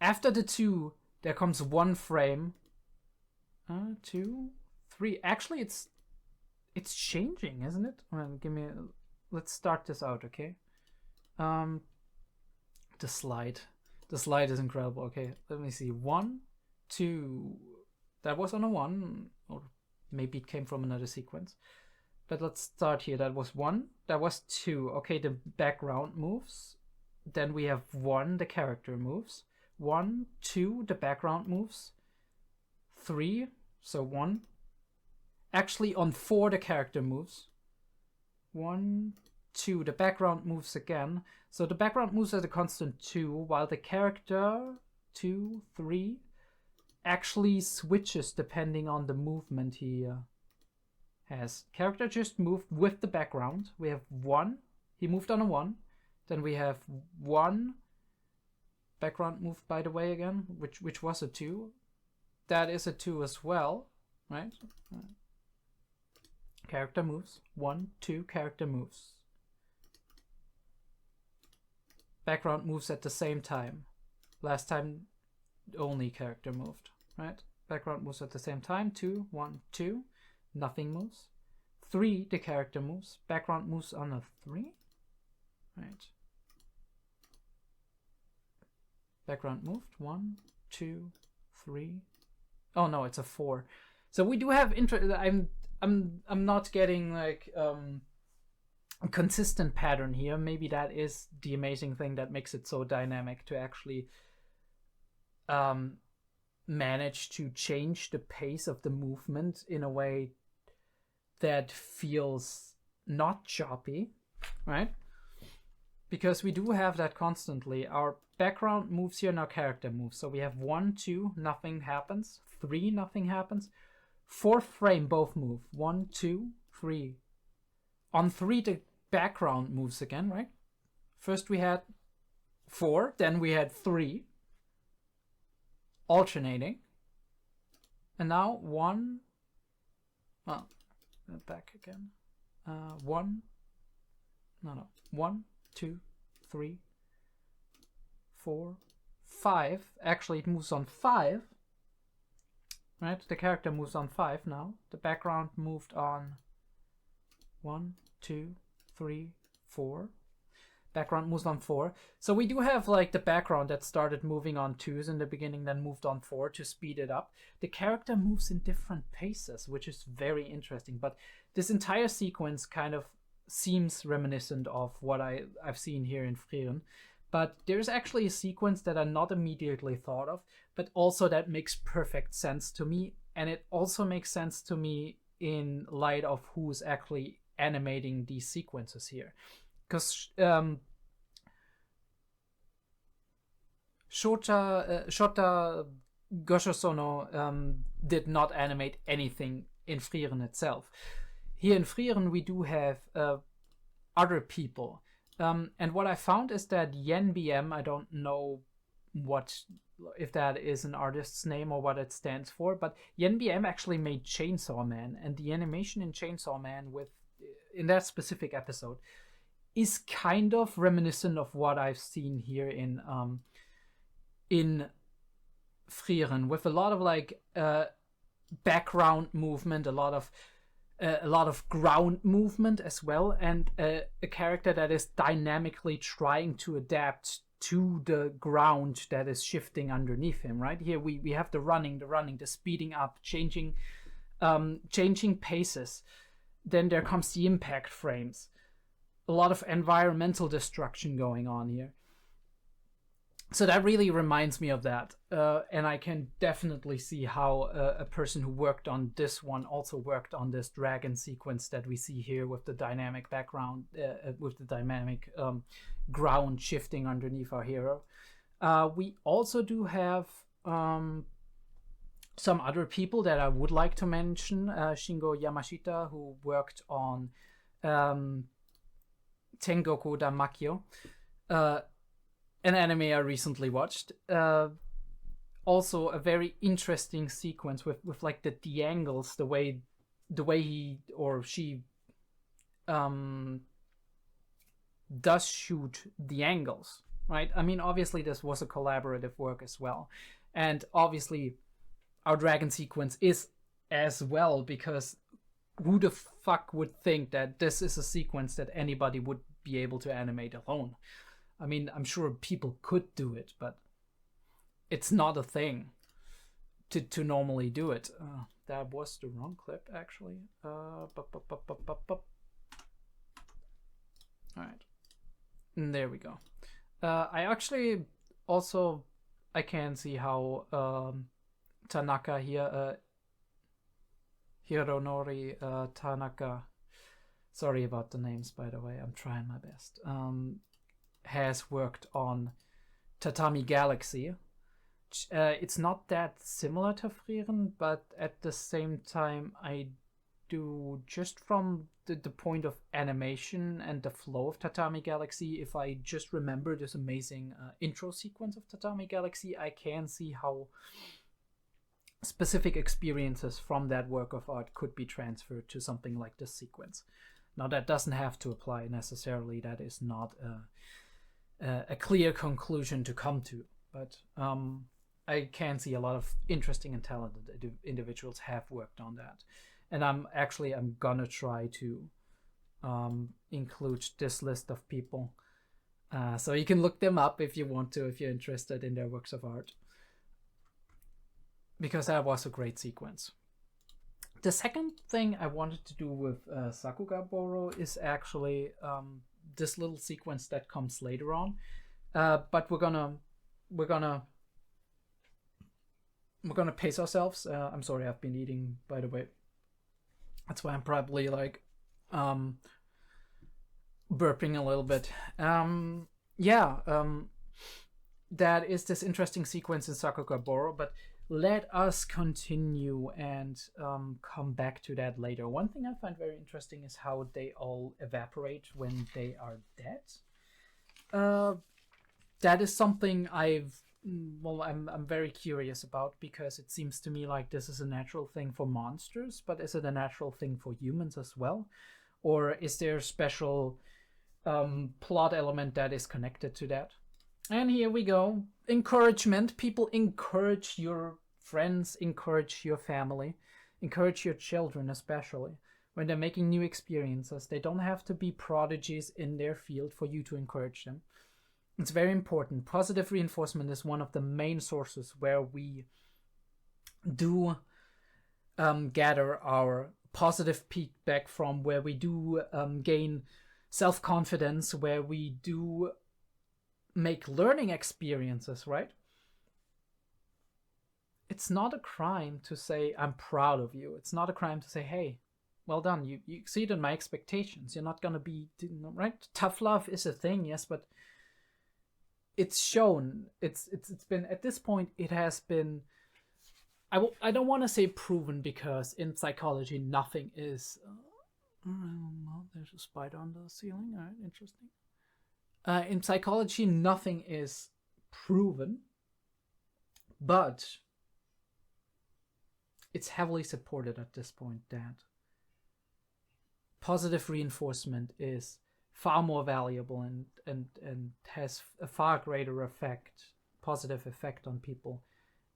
after the 2, there comes 1 frame. 2, 3. Actually, it's changing, isn't it? Well, let's start this out, okay? The slide is incredible. Okay, let me see. 1, 2. That was on a 1, or maybe it came from another sequence. But let's start here. That was 1. That was 2. Okay, the background moves. Then we have 1, the character moves. 1, 2, the background moves. 3, so 1. Actually, on 4, the character moves. 1, 2, the background moves again. So the background moves at a constant 2, while the character, 2, 3, actually switches depending on the movement he has. Character just moved with the background. We have 1. He moved on a 1. Then we have 1. Background moved, by the way, again, which was a 2. That is a 2 as well, right? Character moves. 1, 2, character moves. Background moves at the same time. Last time, only character moved, right? Background moves at the same time. 2, 1, 2. Nothing moves. 3, the character moves. Background moves on a 3. Right. Background moved. 1, 2, 3. Oh no, it's a 4. So we do have I'm not getting like a consistent pattern here. Maybe that is the amazing thing that makes it so dynamic, to actually manage to change the pace of the movement in a way that feels not choppy, right? because we do have that constantly. Our background moves here and our character moves. So we have 1, 2, nothing happens. 3, nothing happens. 4th frame, both move. 1, 2, 3. On 3, the background moves again, right? First we had 4, then we had 3. Alternating. And now 1. Oh, back again. 1. No. 1, 2, 3, 4, 5. Actually, it moves on 5. Right? The character moves on 5 now. The background moved on 1, 2, 3, 4. Background moves on 4. So we do have like the background that started moving on 2s in the beginning, then moved on 4 to speed it up. The character moves in different paces, which is very interesting. But this entire sequence kind of seems reminiscent of what I've seen here in Frieren. But there's actually a sequence that I not immediately thought of, but also that makes perfect sense to me. And it also makes sense to me in light of who's actually animating these sequences here. Because Shota Goshosono did not animate anything in Frieren itself. Here in Frieren we do have other people. And what I found is that Yen BM, I don't know if that is an artist's name or what it stands for, but Yen BM actually made Chainsaw Man, and the animation in Chainsaw Man in that specific episode is kind of reminiscent of what I've seen here in Frieren, with a lot of like background movement, a lot of ground movement as well, and a character that is dynamically trying to adapt to the ground that is shifting underneath him. Right here we have the running, the speeding up, changing paces. Then there comes the impact frames. A lot of environmental destruction going on here. So that really reminds me of that. And I can definitely see how a person who worked on this one also worked on this dragon sequence that we see here with the dynamic background, with the dynamic ground shifting underneath our hero. We also do have some other people that I would like to mention. Shingo Yamashita, who worked on Tengoku da Makio, an anime I recently watched. Also a very interesting sequence with like the angles, the way he or she does shoot the angles, right? I mean, obviously this was a collaborative work as well, and obviously our dragon sequence is as well, because who the fuck would think that this is a sequence that anybody would be able to animate alone? I mean, I'm sure people could do it, but it's not a thing to normally do it. That was the wrong clip, actually. All right. There we go. I actually also, I can see how Tanaka here, Hironori Tanaka, sorry about the names, by the way, I'm trying my best, has worked on Tatami Galaxy. It's not that similar to Frieren, but at the same time I do, just from the point of animation and the flow of Tatami Galaxy, if I just remember this amazing intro sequence of Tatami Galaxy, I can see how specific experiences from that work of art could be transferred to something like this sequence. Now that doesn't have to apply necessarily, that is not a clear conclusion to come to, but I can see a lot of interesting and talented individuals have worked on that. And I'm gonna try to include this list of people, so you can look them up if you want to, if you're interested in their works of art, because that was a great sequence. The second thing I wanted to do with Sakugabooru is actually this little sequence that comes later on, but we're gonna pace ourselves. I'm sorry, I've been eating, by the way. That's why I'm probably like burping a little bit. Yeah, that is this interesting sequence in Sakugabooru, but let us continue and come back to that later. One thing I find very interesting is how they all evaporate when they are dead. That is something I'm very curious about, because it seems to me like this is a natural thing for monsters, but is it a natural thing for humans as well? Or is there a special plot element that is connected to that? And here we go. Encouragement. People, encourage your friends, encourage your family, encourage your children, especially when they're making new experiences. They don't have to be prodigies in their field for you to encourage them. It's very important. Positive reinforcement is one of the main sources where we do gather our positive feedback from, where we do gain self-confidence, where we do make learning experiences, right? It's not a crime to say, I'm proud of you. It's not a crime to say, hey, well done, you exceeded my expectations. You're not going to be, right? Tough love is a thing, yes, but it's shown. It's been, at this point, it has been, I don't want to say proven, because in psychology, nothing is, there's a spider on the ceiling. All right, interesting. In psychology, nothing is proven, but it's heavily supported at this point that positive reinforcement is far more valuable and has a far greater effect, positive effect on people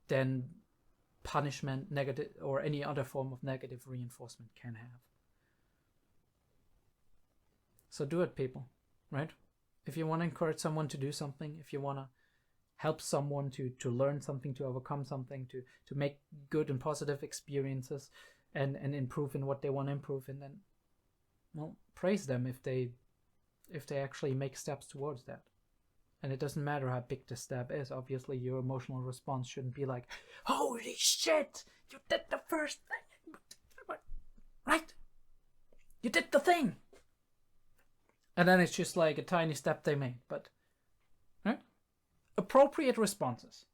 than punishment, negative, or any other form of negative reinforcement can have. So do it, people, right? If you want to encourage someone to do something, if you want to help someone to learn something, to overcome something, to make good and positive experiences and improve in what they want to improve in, then, well, praise them if they actually make steps towards that. And it doesn't matter how big the step is. Obviously, your emotional response shouldn't be like, holy shit, you did the first thing, right? You did the thing. And then it's just like a tiny step they made, but right? Appropriate responses.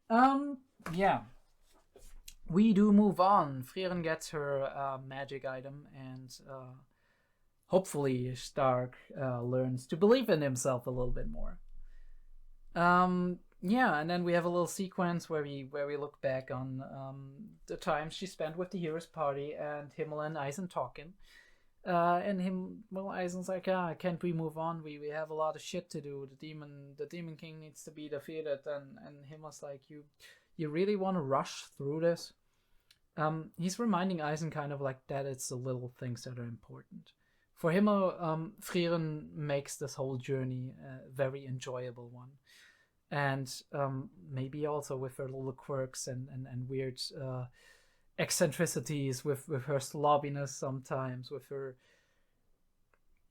Yeah. We do move on. Frieren gets her magic item, and hopefully Stark learns to believe in himself a little bit more. Yeah, and then we have a little sequence where we look back on the time she spent with the Heroes Party and Himmel and Eisen talking. Eisen's like, can't we move on? We have a lot of shit to do. The Demon King needs to be defeated, and Himmel's like, you really want to rush through this? He's reminding Eisen kind of like that it's the little things that are important. For Himmel, Frieren makes this whole journey a very enjoyable one. And maybe also with her little quirks and weird eccentricities, with her slobbiness sometimes, with her,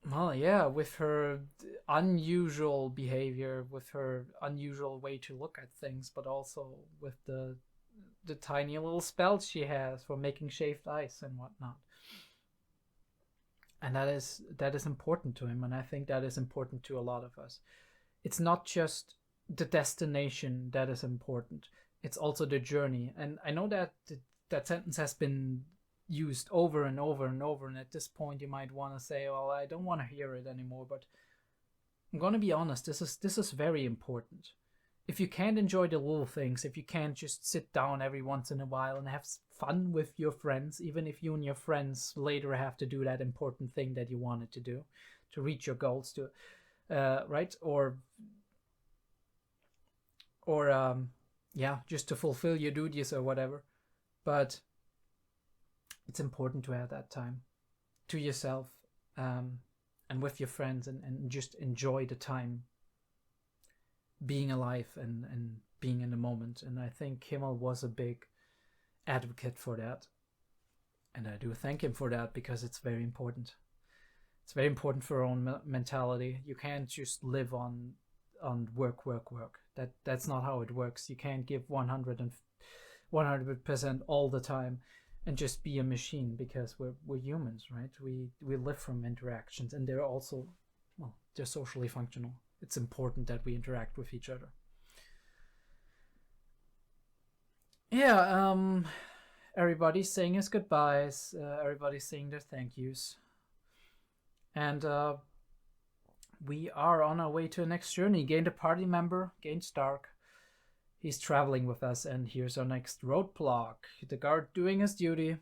with her unusual behavior, with her unusual way to look at things, but also with the tiny little spells she has for making shaved ice and whatnot. And that is important to him, and I think that is important to a lot of us. It's not just the destination that is important, it's also the journey. And I know that that sentence has been used over and over and over, and at this point you might want to say, well, I don't want to hear it anymore, but I'm gonna be honest, this is very important. If you can't enjoy the little things, if you can't just sit down every once in a while and have fun with your friends, even if you and your friends later have to do that important thing that you wanted to do to reach your goals, to right, or just to fulfill your duties or whatever. But it's important to have that time to yourself, and with your friends, and just enjoy the time being alive and being in the moment. And I think Himmel was a big advocate for that, and I do thank him for that, because it's very important. It's very important for our own mentality. You can't just live on work. That's not how it works. You can't give 100% all the time and just be a machine, because we're humans, right? We live from interactions, and they're also, they're socially functional. It's important that we interact with each other. Yeah, everybody's saying his goodbyes. Everybody's saying their thank yous. And we are on our way to the next journey. Gained a party member, gained Stark. He's traveling with us, and here's our next roadblock. The guard doing his duty,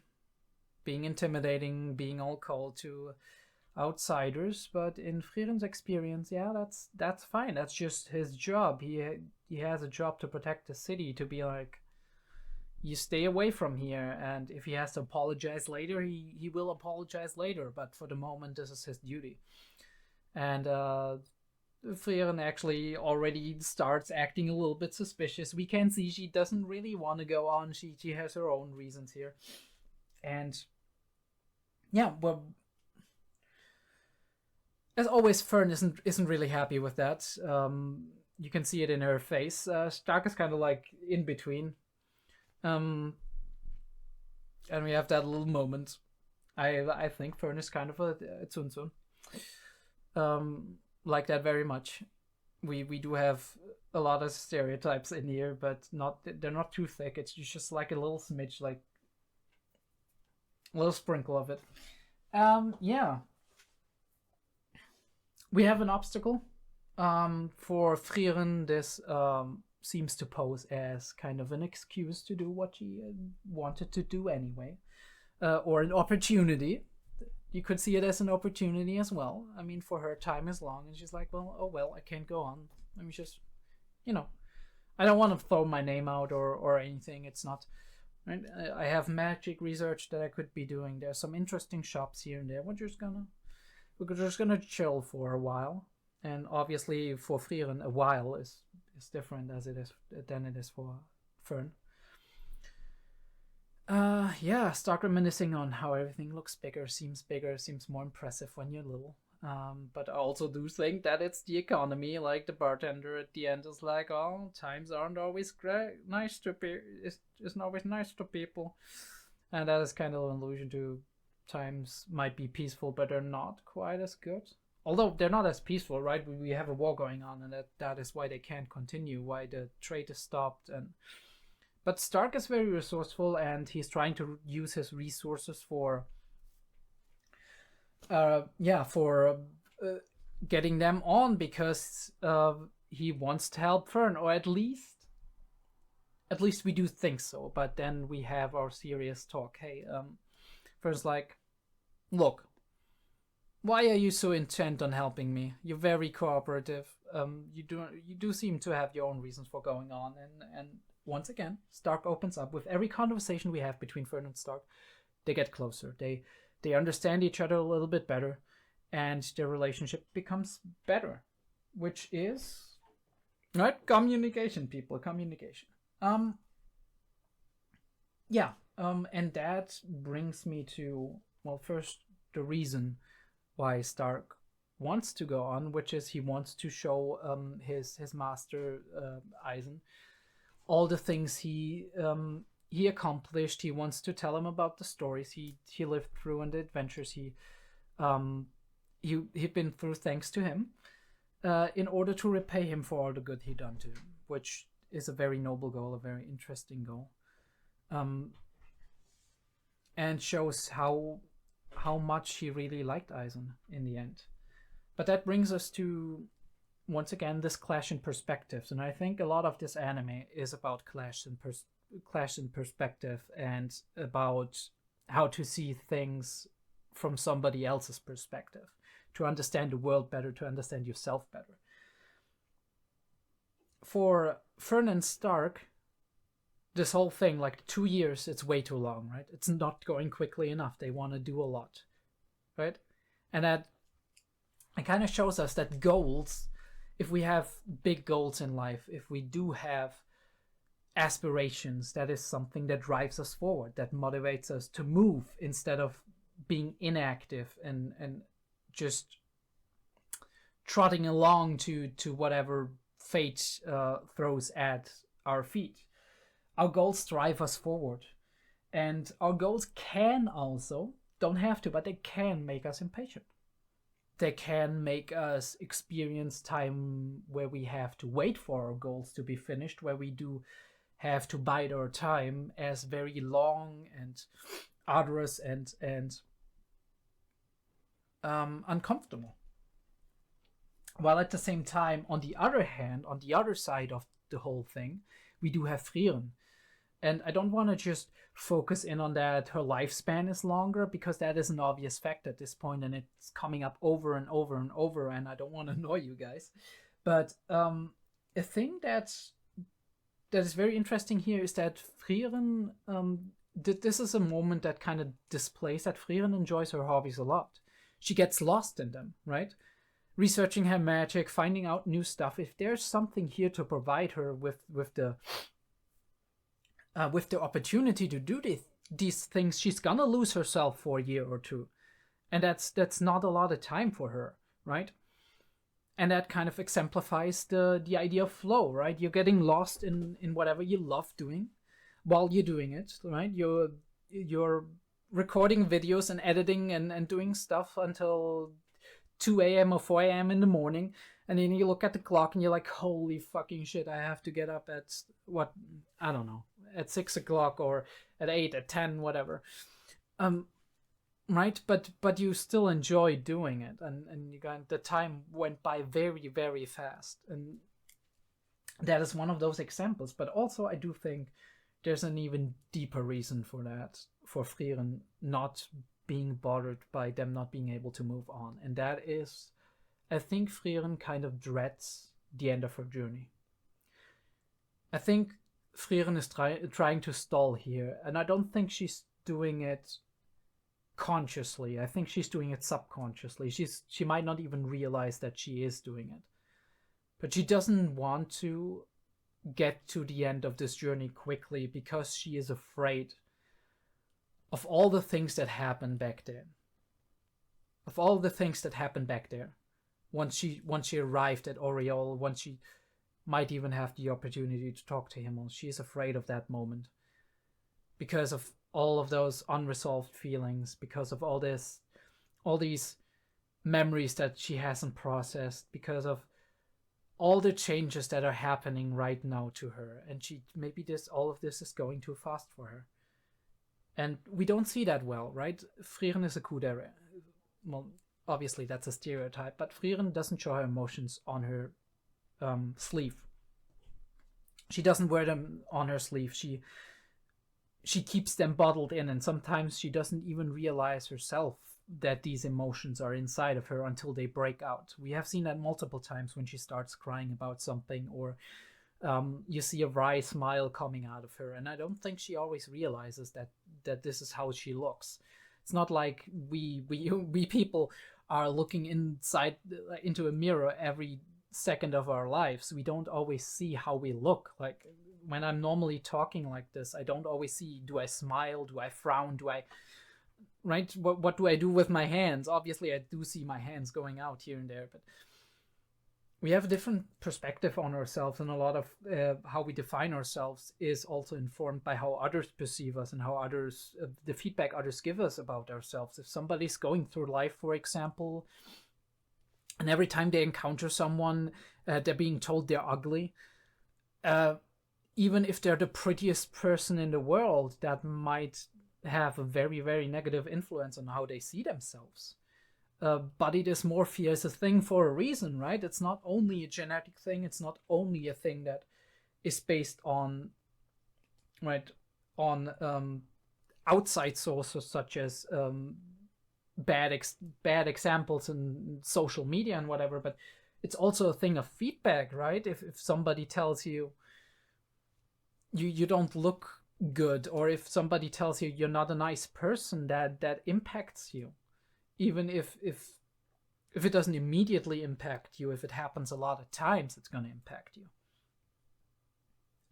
being intimidating, being all cold to outsiders. But in Frieren's experience, yeah, that's fine. That's just his job. He has a job to protect the city, to be like, you stay away from here, and if he has to apologize later, he will apologize later, but for the moment, this is his duty. And Frieren actually already starts acting a little bit suspicious. We can see she doesn't really want to go on. She has her own reasons here. And yeah, well, as always, Fern isn't really happy with that. You can see it in her face. Stark is kind of like in between. And we have that little moment. I think Fern is kind of a Tsun. Like that very much. We do have a lot of stereotypes in here, but they're not too thick. It's just like a little smidge, like a little sprinkle of it. Yeah. We have an obstacle. For Frieren, this seems to pose as kind of an excuse to do what she wanted to do anyway, or an opportunity. You could see it as an opportunity as well. I mean, for her, time is long, and she's like, well, I can't go on. Let me just, I don't want to throw my name out or anything. It's not, right? I have magic research that I could be doing. There's some interesting shops here and there. We're just gonna chill for a while. And obviously, for Frieren, a while is different than it is for Fern. Yeah, start reminiscing on how everything looks bigger, seems more impressive when you're little. But I also do think that it's the economy. Like the bartender at the end is like, "Oh, times aren't always nice to be. It's not always nice to people," and that is kind of an allusion to times might be peaceful, but they're not quite as good. Although they're not as peaceful, right? We have a war going on, and that is why they can't continue, why the trade is stopped. But Stark is very resourceful, and he's trying to use his resources for getting them on, because he wants to help Fern, or at least we do think so. But then we have our serious talk. Hey, Fern's like, look, why are you so intent on helping me? You're very cooperative. You do seem to have your own reasons for going on. And once again, Stark opens up. With every conversation we have between Fern and Stark, they get closer. They understand each other a little bit better, and their relationship becomes better, which is right communication, people. Communication. And that brings me to, well, first the reason why Stark wants to go on, which is he wants to show his master Eisen all the things he accomplished. He wants to tell him about the stories he lived through and the adventures he'd been through thanks to him, in order to repay him for all the good he'd done to him, which is a very noble goal, a very interesting goal, and shows how much he really liked Eisen in the end. But that brings us to, once again, this clash in perspectives. And I think a lot of this anime is about clash in perspective, and about how to see things from somebody else's perspective, to understand the world better, to understand yourself better. For Fern and Stark, this whole thing, like 2 years, it's way too long, right? It's not going quickly enough. They want to do a lot, right? And that it kind of shows us that goals, if we have big goals in life, if we do have aspirations, that is something that drives us forward, that motivates us to move instead of being inactive and just trotting along to whatever fate throws at our feet. Our goals drive us forward, and our goals can also, don't have to, but they can make us impatient. they can make us experience time where we have to wait for our goals to be finished, where we do have to bide our time, as very long and arduous and uncomfortable. While at the same time, on the other hand, on the other side of the whole thing, we do have Frieren. And I don't want to just focus in on that her lifespan is longer, because that is an obvious fact at this point, and it's coming up over and over and over, and I don't want to annoy you guys. But a thing that is very interesting here is that Frieren, this is a moment that kind of displays that Frieren enjoys her hobbies a lot. She gets lost in them, right? Researching her magic, finding out new stuff. If there's something here to provide her with the opportunity to do these things, she's gonna lose herself for a year or two, and that's not a lot of time for her, right? And that kind of exemplifies the idea of flow, right? You're getting lost in whatever you love doing while you're doing it, right? You're recording videos and editing and doing stuff until 2 a.m. or 4 a.m. in the morning, and then you look at the clock and you're like, holy fucking shit, I have to get up at what, I don't know, at 6 o'clock or at 8, at 10, whatever. Right? But you still enjoy doing it, and you got, the time went by very, very fast. And that is one of those examples. But also I do think there's an even deeper reason for that, for Frieren not being bothered by them not being able to move on. And that is, I think Frieren kind of dreads the end of her journey. I think Frieren is trying to stall here, and I don't think she's doing it consciously. I think she's doing it subconsciously. She might not even realize that she is doing it. But she doesn't want to get to the end of this journey quickly, because she is afraid of all the things that happened back then. Of all the things that happened back there. Once she arrived at Aureole, once she might even have the opportunity to talk to Himmel, she is afraid of that moment. Because of all of those unresolved feelings, because of all these memories that she hasn't processed, because of all the changes that are happening right now to her. And maybe all of this is going too fast for her. And we don't see that well, right? Frieren is a kudere. Well, obviously that's a stereotype, but Frieren doesn't show her emotions on her sleeve. She doesn't wear them on her sleeve. She keeps them bottled in, and sometimes she doesn't even realize herself that these emotions are inside of her until they break out. We have seen that multiple times when she starts crying about something, or you see a wry smile coming out of her, and I don't think she always realizes that this is how she looks. It's not like we people are looking into a mirror every second of our lives. We don't always see how we look. Like when I'm normally talking like this, I don't always see, do I smile, do I frown, right? What do I do with my hands? Obviously I do see my hands going out here and there, but we have a different perspective on ourselves, and a lot of how we define ourselves is also informed by how others perceive us and how others, the feedback others give us about ourselves. If somebody's going through life, for example, and every time they encounter someone, they're being told they're ugly, even if they're the prettiest person in the world, that might have a very, very negative influence on how they see themselves. Body dysmorphia is a thing for a reason, right? It's not only a genetic thing. It's not only a thing that is based on, right, on outside sources such as bad examples in social media and whatever, but it's also a thing of feedback, right? If somebody tells you you don't look good, or if somebody tells you you're not a nice person, that impacts you. Even if it doesn't immediately impact you, if it happens a lot of times, it's going to impact you.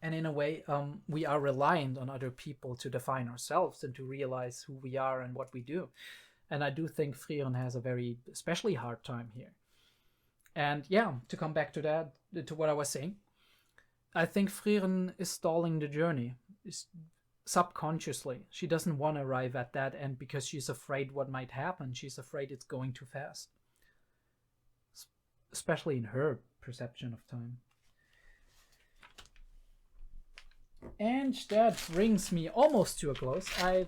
And in a way, we are reliant on other people to define ourselves and to realize who we are and what we do. And I do think Frieren has a very especially hard time here. And yeah, to come back to that, to what I was saying, I think Frieren is stalling the journey. Subconsciously, she doesn't want to arrive at that end because she's afraid what might happen. She's afraid it's going too fast. especially in her perception of time. And that brings me almost to a close. I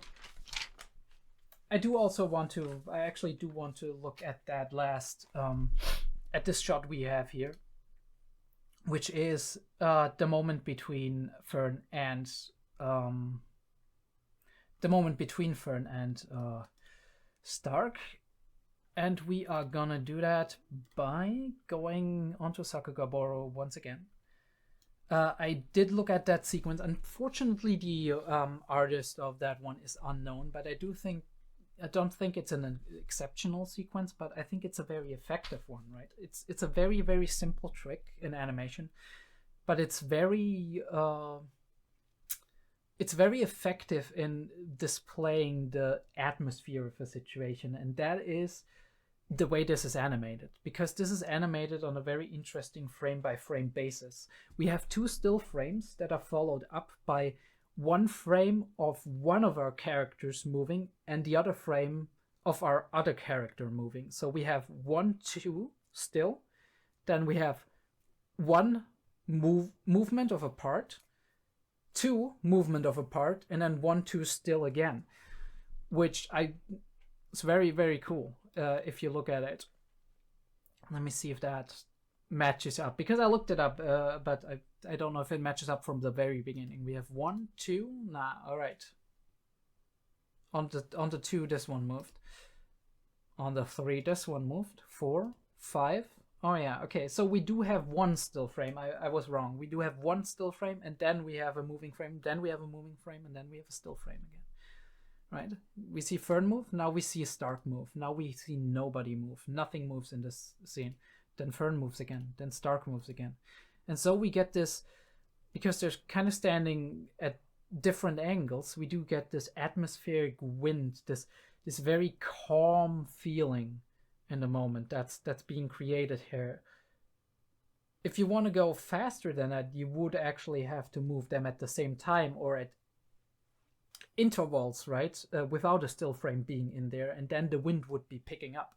actually do want to look at that last, at this shot we have here, which is the moment between Fern and Stark. And we are gonna do that by going onto Sakugabooru once again. I did look at that sequence. Unfortunately, the artist of that one is unknown, but I don't think it's an exceptional sequence, but I think it's a very effective one, right? It's a very, very simple trick in animation, but it's very effective in displaying the atmosphere of a situation, and that is the way this is animated, because this is animated on a very interesting frame-by-frame basis. We have 2 still frames that are followed up by 1 frame of one of our characters moving and the other frame of our other character moving. So we have 1, 2 still, then we have 1 movement of a part, 2 movement of a part, and then 1, 2 still again, which it's very, very cool if you look at it. Let me see if that matches up, because I looked it up, but I don't know if it matches up from the very beginning. We have 1, 2, all right. On the 2, this one moved. On the 3, this one moved. 4, 5. Oh yeah, okay. So we do have 1 still frame. I was wrong. We do have 1 still frame, and then we have a moving frame. Then we have a moving frame, and then we have a still frame again. Right? We see Fern move. Now we see Stark move. Now we see nobody move. Nothing moves in this scene. Then Fern moves again. Then Stark moves again. And so we get this, because they're kind of standing at different angles, we do get this atmospheric wind, this very calm feeling in the moment that's being created here. If you want to go faster than that, you would actually have to move them at the same time or at intervals, right? Without a still frame being in there, and then the wind would be picking up.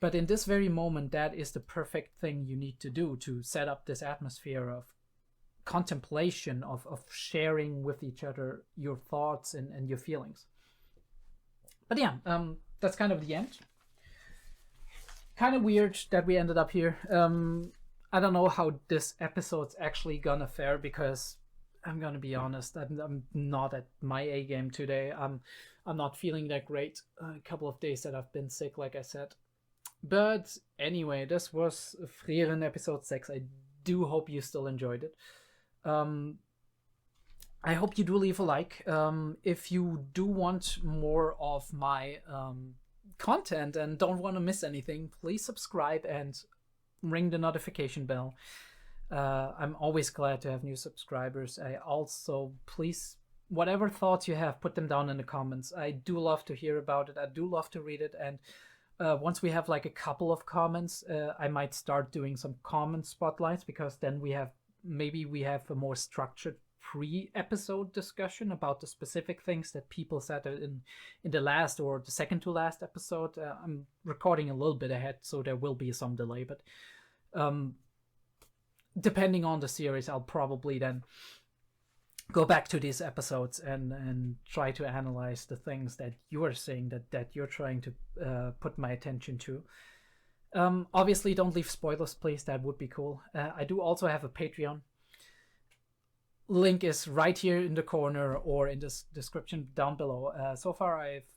But in this very moment, that is the perfect thing you need to do to set up this atmosphere of contemplation, of sharing with each other your thoughts and your feelings. But yeah, that's kind of the end. Kind of weird that we ended up here. I don't know how this episode's actually gonna fare, because I'm gonna be honest, I'm not at my A game today. I'm not feeling that great. A couple of days that I've been sick, like I said. But anyway, this was Frieren episode 6. I do hope you still enjoyed it. I hope you do leave a like. If you do want more of my content and don't want to miss anything, please subscribe and ring the notification bell. I'm always glad to have new subscribers. I also, please, whatever thoughts you have, put them down in the comments. I do love to hear about it. I do love to read it. And once we have like a couple of comments, I might start doing some comment spotlights, because then maybe we have a more structured pre-episode discussion about the specific things that people said in the last or the second to last episode. I'm recording a little bit ahead, so there will be some delay, but depending on the series, I'll probably then go back to these episodes and try to analyze the things that you are saying that you're trying to put my attention to. Obviously, don't leave spoilers, please. That would be cool. I do also have a Patreon. Link is right here in the corner or in the description down below. So far, I've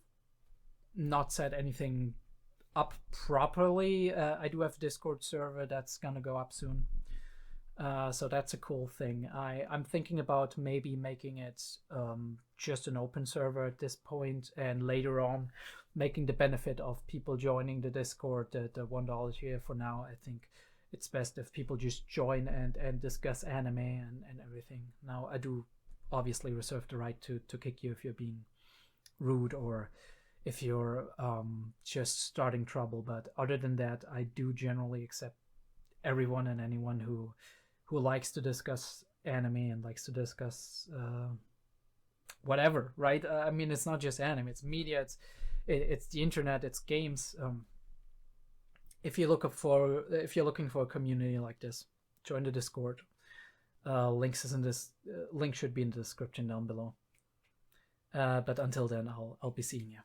not set anything up properly. I do have a Discord server that's gonna go up soon. So that's a cool thing. I'm thinking about maybe making it just an open server at this point, and later on making the benefit of people joining the Discord the $1 here. For now, I think it's best if people just join and discuss anime and everything. Now, I do obviously reserve the right to kick you if you're being rude or if you're just starting trouble. But other than that, I do generally accept everyone and anyone who likes to discuss anime and likes to discuss whatever, right? I mean, it's not just anime, it's media, it's the internet, it's games. if you're looking for a community like this, join the Discord. Link should be in the description down below. But until then, I'll be seeing you.